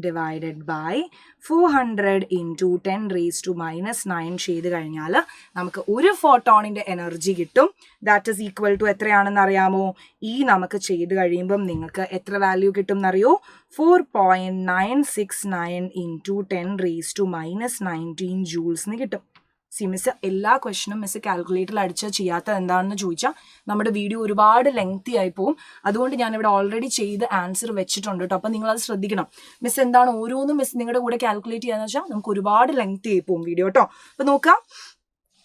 divided by 400 into 10⁻⁹ ചെയ്ത് കഴിഞ്ഞാൽ നമുക്ക് ഒരു ഫോട്ടോണിന്റെ എനർജി കിട്ടും. ദാറ്റ് ഇസ് ഈക്വൽ ടു എത്രയാണെന്ന് അറിയാമോ? ഈ നമുക്ക് ചെയ്ത് കഴിയുമ്പം നിങ്ങൾക്ക് എത്ര വാല്യൂ കിട്ടും എന്നറിയോ? 4.969 into 10⁻⁻19 ജൂൾസിന് കിട്ടും. മിസ് എല്ലാ ക്വസ്റ്റനും മിസ് കാൽക്കുലേറ്ററിൽ അടിച്ച് ചെയ്യാത്തത് എന്താണെന്ന് ചോദിച്ചാൽ നമ്മുടെ വീഡിയോ ഒരുപാട് ലെങ്തി ആയി പോവും. അതുകൊണ്ട് ഞാനിവിടെ ഓൾറെഡി ചെയ്ത് ആൻസർ വെച്ചിട്ടുണ്ട് കേട്ടോ. അപ്പം നിങ്ങളത് ശ്രദ്ധിക്കണം. മിസ് എന്താണ് ഓരോന്നും മിസ് നിങ്ങളുടെ കൂടെ കാൽക്കുലേറ്റ് ചെയ്യാന്ന് വെച്ചാൽ നമുക്ക് ഒരുപാട് ലെങ്തി ആയി പോവും വീഡിയോ കേട്ടോ. അപ്പം നോക്കാം,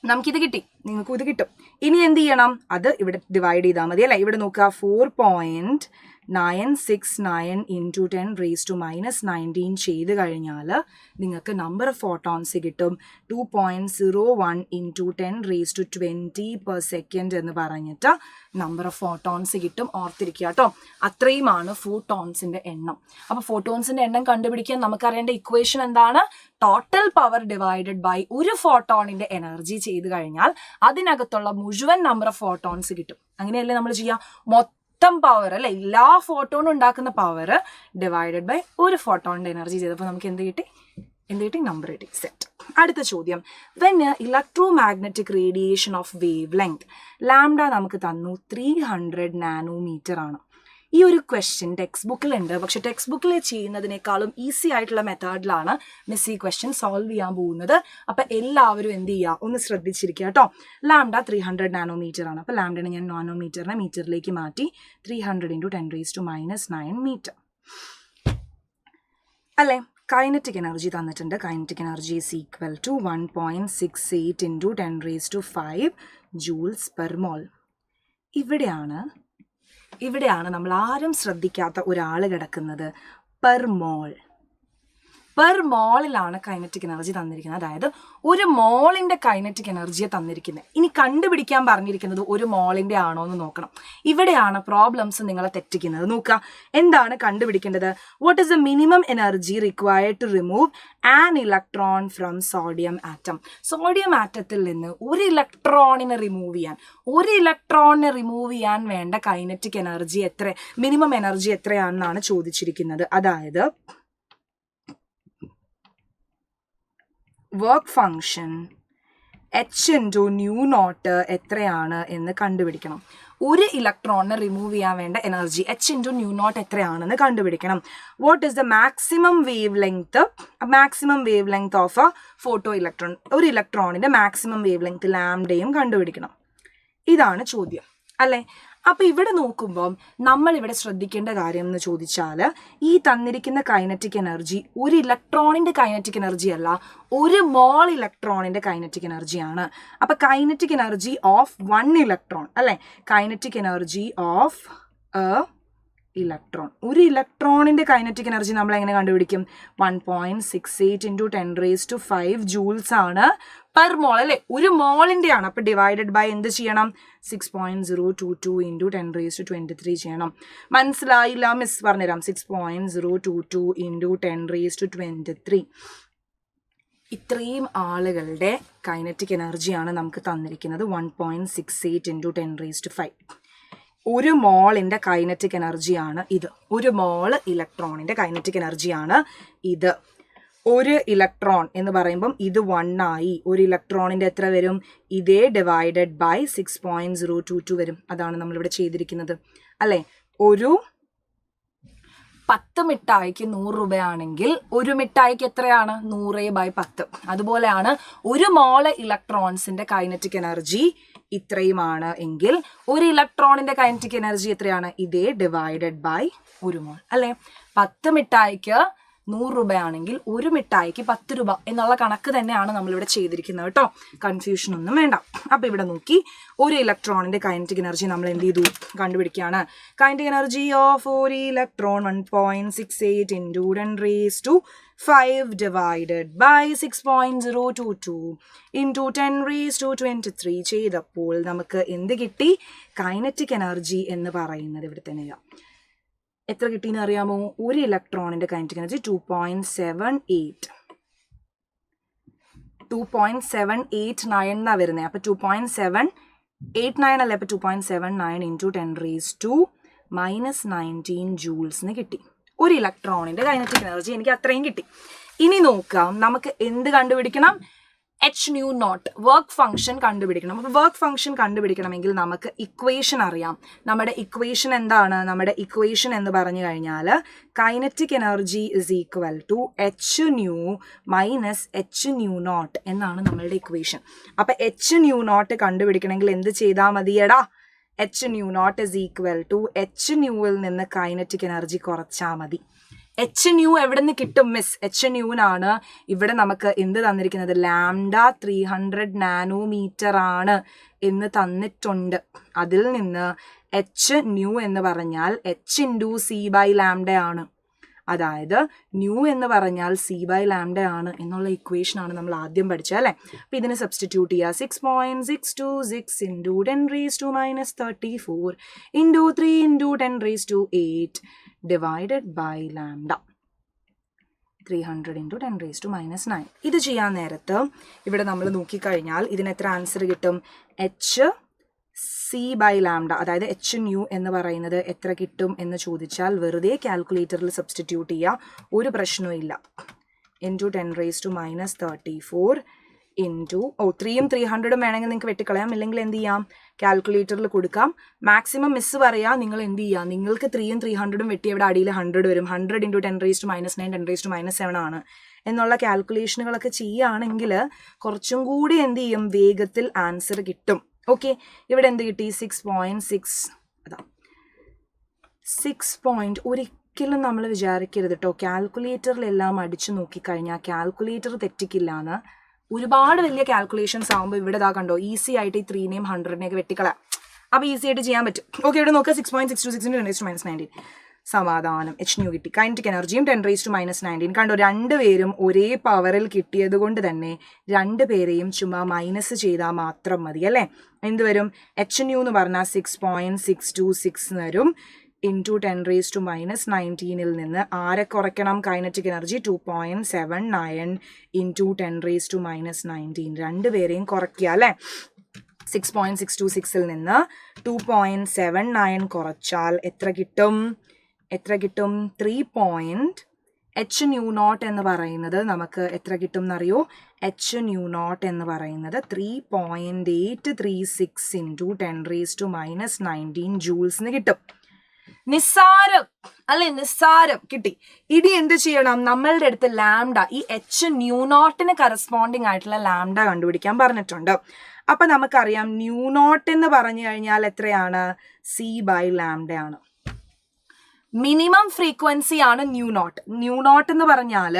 നമുക്കിത് കിട്ടി, നിങ്ങൾക്കും ഇത് കിട്ടും. ഇനി എന്ത് ചെയ്യണം? അത് ഇവിടെ ഡിവൈഡ് ചെയ്താൽ മതി അല്ലേ? ഇവിടെ നോക്കുക, 4.969 into 10⁻⁻19 ചെയ്ത് കഴിഞ്ഞാൽ നിങ്ങൾക്ക് നമ്പർ ഓഫ് ഫോട്ടോൺസ് കിട്ടും 2.01 into 10⁻20 per second എന്ന് പറഞ്ഞിട്ട് നമ്പർ ഓഫ് ഫോട്ടോൺസ് കിട്ടും. ഓർത്തിരിക്കുക കേട്ടോ. അത്രയുമാണ് ഫോട്ടോൺസിന്റെ എണ്ണം. അപ്പോൾ ഫോട്ടോൺസിന്റെ എണ്ണം കണ്ടുപിടിക്കാൻ നമുക്കറിയേണ്ട ഇക്വേഷൻ എന്താണ്? ടോട്ടൽ പവർ ഡിവൈഡഡ് ബൈ ഒരു ഫോട്ടോണിന്റെ എനർജി ചെയ്ത് കഴിഞ്ഞാൽ അതിനകത്തുള്ള മുഴുവൻ നമ്പർ ഓഫ് ഫോട്ടോൺസ് കിട്ടും. അങ്ങനെയല്ലേ നമ്മൾ ചെയ്യുക? മൊത്തം പവർ അല്ലെ, എല്ലാ ഫോട്ടോണും ഉണ്ടാക്കുന്ന പവർ ഡിവൈഡഡ് ബൈ ഒരു ഫോട്ടോണിന്റെ എനർജി ചെയ്തപ്പോൾ നമുക്ക് എന്ത് കിട്ടി? നമ്പർ കിട്ടി. സെറ്റ്. അടുത്ത ചോദ്യം, when electro magnetic radiation of wave length lambda നമുക്ക് തന്നു 300 നാനോമീറ്റർ ആണ്. ഈ ഒരു ക്വസ്റ്റ്യൻ ടെക്സ്റ്റ് ബുക്കിലുണ്ട്, പക്ഷെ ടെക്സ്റ്റ് ബുക്കിൽ ചെയ്യുന്നതിനേക്കാളും ഈസി ആയിട്ടുള്ള മെത്തേഡിലാണ് മിസ് ഈ ക്വസ്റ്റ്യൻ സോൾവ് ചെയ്യാൻ പോകുന്നത്. അപ്പം എല്ലാവരും എന്ത് ചെയ്യുക? ഒന്ന് ശ്രദ്ധിച്ചിരിക്കുക കേട്ടോ. ലാംഡ 300 നാനോമീറ്റർ ആണ്. അപ്പോൾ ലാംഡനെ ഞാൻ നാനോമീറ്ററിനെ മീറ്ററിലേക്ക് മാറ്റി 300 into 10⁻⁹ മീറ്റർ അല്ലേ? കൈനറ്റിക് എനർജി തന്നിട്ടുണ്ട്. Kinetic energy is equal to 1.68 into 10⁵ joules per mole. ഇവിടെയാണ് നമ്മൾ ആരും ശ്രദ്ധിക്കാത്ത ഒരാൾ കിടക്കുന്നത്. പെർ മോളിലാണ് കൈനറ്റിക് എനർജി തന്നിരിക്കുന്നത്. അതായത് ഒരു മോളിന്റെ കൈനറ്റിക് എനർജിയെ തന്നിരിക്കുന്നത്. ഇനി കണ്ടുപിടിക്കാൻ പറഞ്ഞിരിക്കുന്നത് ഒരു മോളിന്റെ ആണോ എന്ന് നോക്കണം. ഇവിടെയാണ് പ്രോബ്ലംസ് നിങ്ങളെ തെറ്റിക്കുന്നത്. നോക്കുക, എന്താണ് കണ്ടുപിടിക്കേണ്ടത്? What is the minimum energy required to remove an electron from sodium atom? Sodium ആറ്റത്തിൽ നിന്ന് ഒരു ഇലക്ട്രോണിനെ റിമൂവ് ചെയ്യാൻ വേണ്ട കൈനറ്റിക് എനർജി മിനിമം എനർജി എത്രയാണെന്നാണ് ചോദിച്ചിരിക്കുന്നത്. അതായത് വർക്ക് ഫംഗ്ഷൻ H*ν എത്രയാണ് എന്ന് കണ്ടുപിടിക്കണം. ഒരു ഇലക്ട്രോണിനെ റിമൂവ് ചെയ്യാൻ വേണ്ട എനർജി H*ν എത്രയാണെന്ന് കണ്ടുപിടിക്കണം. What is the maximum wave length of A photo electron? ഒരു ഇലക്ട്രോണിന്റെ മാക്സിമം വേവ് ലെങ്ത് ലാംഡയും കണ്ടുപിടിക്കണം. ഇതാണ് ചോദ്യം അല്ലേ? അപ്പൊ ഇവിടെ നോക്കുമ്പോൾ നമ്മൾ ഇവിടെ ശ്രദ്ധിക്കേണ്ട കാര്യം എന്ന് ചോദിച്ചാൽ, ഈ തന്നിരിക്കുന്ന കൈനറ്റിക് എനർജി ഒരു ഇലക്ട്രോണിന്റെ കൈനറ്റിക് എനർജി അല്ല, ഒരു മോൾ ഇലക്ട്രോണിന്റെ കൈനറ്റിക് എനർജിയാണ്. അപ്പൊ കൈനറ്റിക് എനർജി ഓഫ് 1 ഇലക്ട്രോൺ അല്ലെ? കൈനറ്റിക് എനർജി ഓഫ് ഇലക്ട്രോൺ, ഒരു ഇലക്ട്രോണിന്റെ കൈനറ്റിക് എനർജി നമ്മൾ എങ്ങനെ കണ്ടുപിടിക്കും? 1.68 into 10⁵ ജൂൾസ് ആണ് പെർ മോൾ അല്ലെ? ഒരു മോളിന്റെ ആണ്. അപ്പൊ ഡിവൈഡഡ് ബൈ എന്ത് ചെയ്യണം? 6.022 into 10⁻23 ചെയ്യണം. മനസ്സിലായില്ല മിസ് പറഞ്ഞുതരാം. 6.022 into 10⁻23. ഇത്രയും ആളുകളുടെ കൈനറ്റിക് എനർജിയാണ് നമുക്ക് തന്നിരിക്കുന്നത്. 1.68 into 10⁵. ഒരു മോളിന്റെ കൈനറ്റിക് എനർജിയാണ് ഇത്. ഒരു മോള് ഇലക്ട്രോണിന്റെ കൈനറ്റിക് എനർജിയാണ് ഇത്. ഒരു ഇലക്ട്രോൺ എന്ന് പറയുമ്പം ഇത് 1 ആയി. ഒരു ഇലക്ട്രോണിൻ്റെ എത്ര വരും? ഇതേ ഡിവൈഡഡ് ബൈ 6.022 വരും. അതാണ് നമ്മളിവിടെ ചെയ്തിരിക്കുന്നത് അല്ലേ. ഒരു 10 മിഠായിക്ക് 100 രൂപയാണെങ്കിൽ ഒരു മിഠായിക്ക് എത്രയാണ്? 100/10. അതുപോലെയാണ് ഒരു മോള് ഇലക്ട്രോൺസിന്റെ കൈനറ്റിക് എനർജി ഇത്രയുമാണ് എങ്കിൽ ഒരു ഇലക്ട്രോണിന്റെ കൈനറ്റിക് എനർജി എത്രയാണ്? ഇതേ ഡിവൈഡഡ് ബൈ 1 മോൾ അല്ലേ. 10 മിഠായിക്ക് 100 രൂപയാണെങ്കിൽ ഒരു മിഠായിക്ക് 10 രൂപ എന്നുള്ള കണക്ക് തന്നെയാണ് നമ്മളിവിടെ ചെയ്തിരിക്കുന്നത് കേട്ടോ. കൺഫ്യൂഷൻ ഒന്നും വേണ്ട. അപ്പൊ ഇവിടെ നോക്കി ഒരു ഇലക്ട്രോണിന്റെ കൈനറ്റിക് എനർജി നമ്മൾ എന്ത് ചെയ്തു? കണ്ടുപിടിക്കുകയാണ്. കൈനറ്റിക് എനർജി ഓഫ് ഒരു electron 1.68 into 10⁵ divided by 6.022 into 10⁻23 ചെയ്തപ്പോൾ നമുക്ക് എന്ത് കിട്ടി? കൈനറ്റിക് എനർജി എന്ന് പറയുന്നത് ഇവിടെ തന്നെയാണ്. എത്ര കിട്ടിയെന്ന് അറിയാമോ? ഒരു ഇലക്ട്രോണിന്റെ കൈനറ്റിക് എനർജി 2.79 എന്നാ വരുന്നത്. അപ്പൊ 2.789 അല്ലേ. അപ്പൊ 2.79 into 10⁻⁻19 ജൂൾസിന് കിട്ടി. ഒരു ഇലക്ട്രോണിന്റെ കൈനറ്റിക് എനർജി എനിക്ക് അത്രയും കിട്ടി. ഇനി നോക്കാം, നമുക്ക് എന്ത് കണ്ടുപിടിക്കണം? h0 വർക്ക് ഫംഗ്ഷൻ കണ്ടുപിടിക്കണം. അപ്പോൾ വർക്ക് ഫംഗ്ഷൻ കണ്ടുപിടിക്കണമെങ്കിൽ നമുക്ക് ഇക്വേഷൻ അറിയാം. നമ്മുടെ ഇക്വേഷൻ എന്താണ്? നമ്മുടെ ഇക്വേഷൻ എന്ന് പറഞ്ഞു കഴിഞ്ഞാൽ kinetic energy is equal to h0 minus h0 എന്നാണ് നമ്മളുടെ ഇക്വേഷൻ. അപ്പം h0 കണ്ടുപിടിക്കണമെങ്കിൽ എന്ത് ചെയ്താൽ മതിയടാ? h0 is equal to h0 നിന്ന് കൈനറ്റിക് എനർജി കുറച്ചാൽ മതി. h0 എവിടെ നിന്ന് കിട്ടും മിസ്? h0 ഇവിടെ നമുക്ക് എന്ത് തന്നിരിക്കുന്നത്? λ 300 നാനോമീറ്റർ ആണ് എന്ന് തന്നിട്ടുണ്ട്. അതിൽ നിന്ന് h0 എന്ന് പറഞ്ഞാൽ h × c/λ ആണ്. അതായത് ന്യൂ എന്ന് പറഞ്ഞാൽ c/λ ആണ് എന്നുള്ള ഇക്വേഷനാണ് നമ്മൾ ആദ്യം പഠിച്ചത് അല്ലേ. അപ്പം ഇതിന് സബ്സ്റ്റിറ്റ്യൂട്ട് ചെയ്യുക. 6.626 into 10⁻34 into 3 into 10⁸8 divided by λ 300 into 10⁻⁹. ഇത് ചെയ്യാൻ നേരത്ത് ഇവിടെ നമ്മൾ നോക്കിക്കഴിഞ്ഞാൽ ഇതിന് എത്ര ആൻസർ കിട്ടും? h/c/λ അതായത് h0 എന്ന് പറയുന്നത് എത്ര കിട്ടും എന്ന് ചോദിച്ചാൽ വെറുതെ കാൽക്കുലേറ്ററിൽ സബ്സ്റ്റിറ്റ്യൂട്ട് ചെയ്യുക, ഒരു പ്രശ്നവും ഇല്ല. into 10⁻34 into 3യും 300ഉം വേണമെങ്കിൽ നിങ്ങൾക്ക് വെട്ടിക്കളയാം, ഇല്ലെങ്കിൽ എന്ത് ചെയ്യാം? കാൽക്കുലേറ്ററിൽ കൊടുക്കാം. മാക്സിമം മിസ് പറയാം, നിങ്ങൾ എന്ത് ചെയ്യുക? നിങ്ങൾക്ക് 3യും 300ഉം വെട്ടി ഇവിടെ അടിയിൽ 100 വരും. 100 into 10⁻⁻9 10⁻�7 ആണ് എന്നുള്ള കാൽക്കുലേഷനുകളൊക്കെ ചെയ്യുകയാണെങ്കിൽ കുറച്ചും കൂടി എന്ത് ചെയ്യും? വേഗത്തിൽ ആൻസർ കിട്ടും. ഓക്കെ, ഇവിടെ എന്ത് കിട്ടി? 6.6. അതാ 6. ഒരിക്കലും നമ്മൾ വിചാരിക്കരുത് കേട്ടോ കാൽക്കുലേറ്ററിലെല്ലാം അടിച്ചു നോക്കിക്കഴിഞ്ഞാൽ കാൽക്കുലേറ്റർ തെറ്റിക്കില്ലാന്ന്. ഒരുപാട് വലിയ കാൽക്കുലേഷൻസ് ആകുമ്പോൾ ഇവിടെ ഇതാ കണ്ടോ, ഈസി ആയിട്ട് ഈ 3നെയും 100നെയൊക്കെ വെട്ടിക്കളയാം. അപ്പോൾ ഈസി ആയിട്ട് ചെയ്യാൻ പറ്റും. ഓക്കെ, ഇവിടെ നോക്കുക 6.626 into 10⁻⁻19. സമാധാനം. h0 കിട്ടി. കൈനറ്റിക് എനർജിയും 10⁻⁻19 കണ്ടോ. രണ്ടുപേരും ഒരേ പവറിൽ കിട്ടിയത് കൊണ്ട് തന്നെ രണ്ടുപേരെയും ചുമ്മാ മൈനസ് ചെയ്താൽ മാത്രം മതി അല്ലേ. എന്ത് വരും? h0 എന്ന് പറഞ്ഞാൽ 6.626 വരും. into 10⁻⁻19 നിന്ന് ആരെ കുറയ്ക്കണം? കൈനറ്റിക് എനർജി 2.79 into 10⁻⁻19 രണ്ടുപേരെയും കുറയ്ക്കുക അല്ലേ. 6.626 നിന്ന് 2.79 കുറച്ചാൽ എത്ര കിട്ടും? 3. h0 എന്ന് പറയുന്നത് നമുക്ക് എത്ര കിട്ടും എന്നറിയോ? h0 എന്ന് പറയുന്നത് 3.836 into 10⁻⁻19 ജൂൾസിന് കിട്ടും. നിസ്സാരം അല്ലെ, നിസ്സാരം കിട്ടി. ഇനി എന്ത് ചെയ്യണം? നമ്മളുടെ അടുത്ത് ലാംഡ, ഈ h0 കറസ്പോണ്ടിങ് ആയിട്ടുള്ള ലാംഡ കണ്ടുപിടിക്കാൻ പറഞ്ഞിട്ടുണ്ട്. അപ്പൊ നമുക്കറിയാം ന്യൂനോട്ട് എന്ന് പറഞ്ഞു കഴിഞ്ഞാൽ എത്രയാണ്? c/λ ആണ്. മിനിമം ഫ്രീക്വൻസി ആണ് ന്യൂനോട്ട്. ന്യൂനോട്ട് എന്ന് പറഞ്ഞാൽ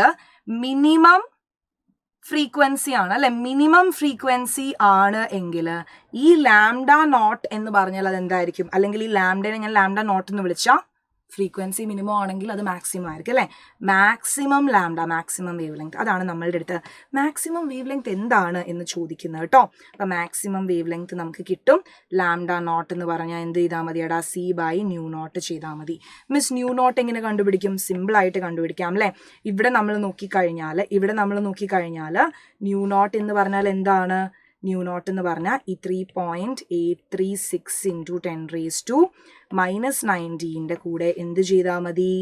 മിനിമം ഫ്രീക്വൻസി ആണ് അല്ലെ. മിനിമം ഫ്രീക്വൻസി ആണ് എങ്കിൽ ഈ λ0 എന്ന് പറഞ്ഞാൽ അതെന്തായിരിക്കും? അല്ലെങ്കിൽ ഈ ലാംഡനെ ഞാൻ λ0 എന്ന് വിളിച്ചാൽ ഫ്രീക്വൻസി മിനിമം ആണെങ്കിൽ അത് മാക്സിമം ആയിരിക്കും അല്ലേ. Maximum lambda, maximum wave length, അതാണ് നമ്മളുടെ അടുത്ത് മാക്സിമം വേവ് ലെങ്ത് എന്താണ് എന്ന് ചോദിക്കുന്നത് കേട്ടോ. അപ്പം മാക്സിമം വേവ് ലെങ്ത് നമുക്ക് കിട്ടും. λ0 എന്ന് പറഞ്ഞാൽ എന്ത് ചെയ്താൽ മതി? എടാ c/µ0 ചെയ്താൽ മതി. മിസ് µ0 എങ്ങനെ കണ്ടുപിടിക്കും? സിമ്പിളായിട്ട് കണ്ടുപിടിക്കാം അല്ലേ. ഇവിടെ നമ്മൾ നോക്കിക്കഴിഞ്ഞാൽ µ0 എന്ന് പറഞ്ഞാൽ എന്താണ്? µ0 എന്ന് പറഞ്ഞാൽ ഈ 3.836 into 10⁻⁻⁻19 കൂടെ എന്ത് ചെയ്താൽ മതി?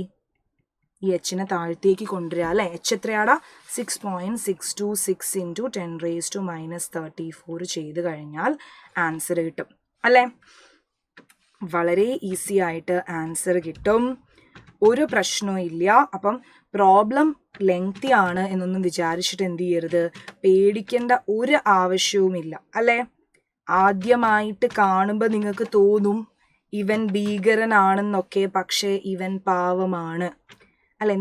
ഈ എച്ചിനെ താഴത്തേക്ക് കൊണ്ടുവരിക അല്ലേ. എച്ച് എത്രയാടാ? 6.626 ഇൻറ്റു 10⁻⁻34 ചെയ്ത് കഴിഞ്ഞാൽ ആൻസർ കിട്ടും അല്ലേ. വളരെ ഈസി ആയിട്ട് ആൻസർ കിട്ടും, ഒരു പ്രശ്നവും ഇല്ല. അപ്പം പ്രോബ്ലം ലെങ്തി ആണ് എന്നൊന്നും വിചാരിച്ചിട്ട് എന്ത് ചെയ്യരുത്, പേടിക്കേണ്ട ഒരു ആവശ്യവുമില്ല അല്ലേ. ആദ്യമായിട്ട് കാണുമ്പോൾ നിങ്ങൾക്ക് തോന്നും ഇവൻ ഭീകരനാണെന്നൊക്കെ, പക്ഷേ ഇവൻ പാവമാണ് അല്ലേ.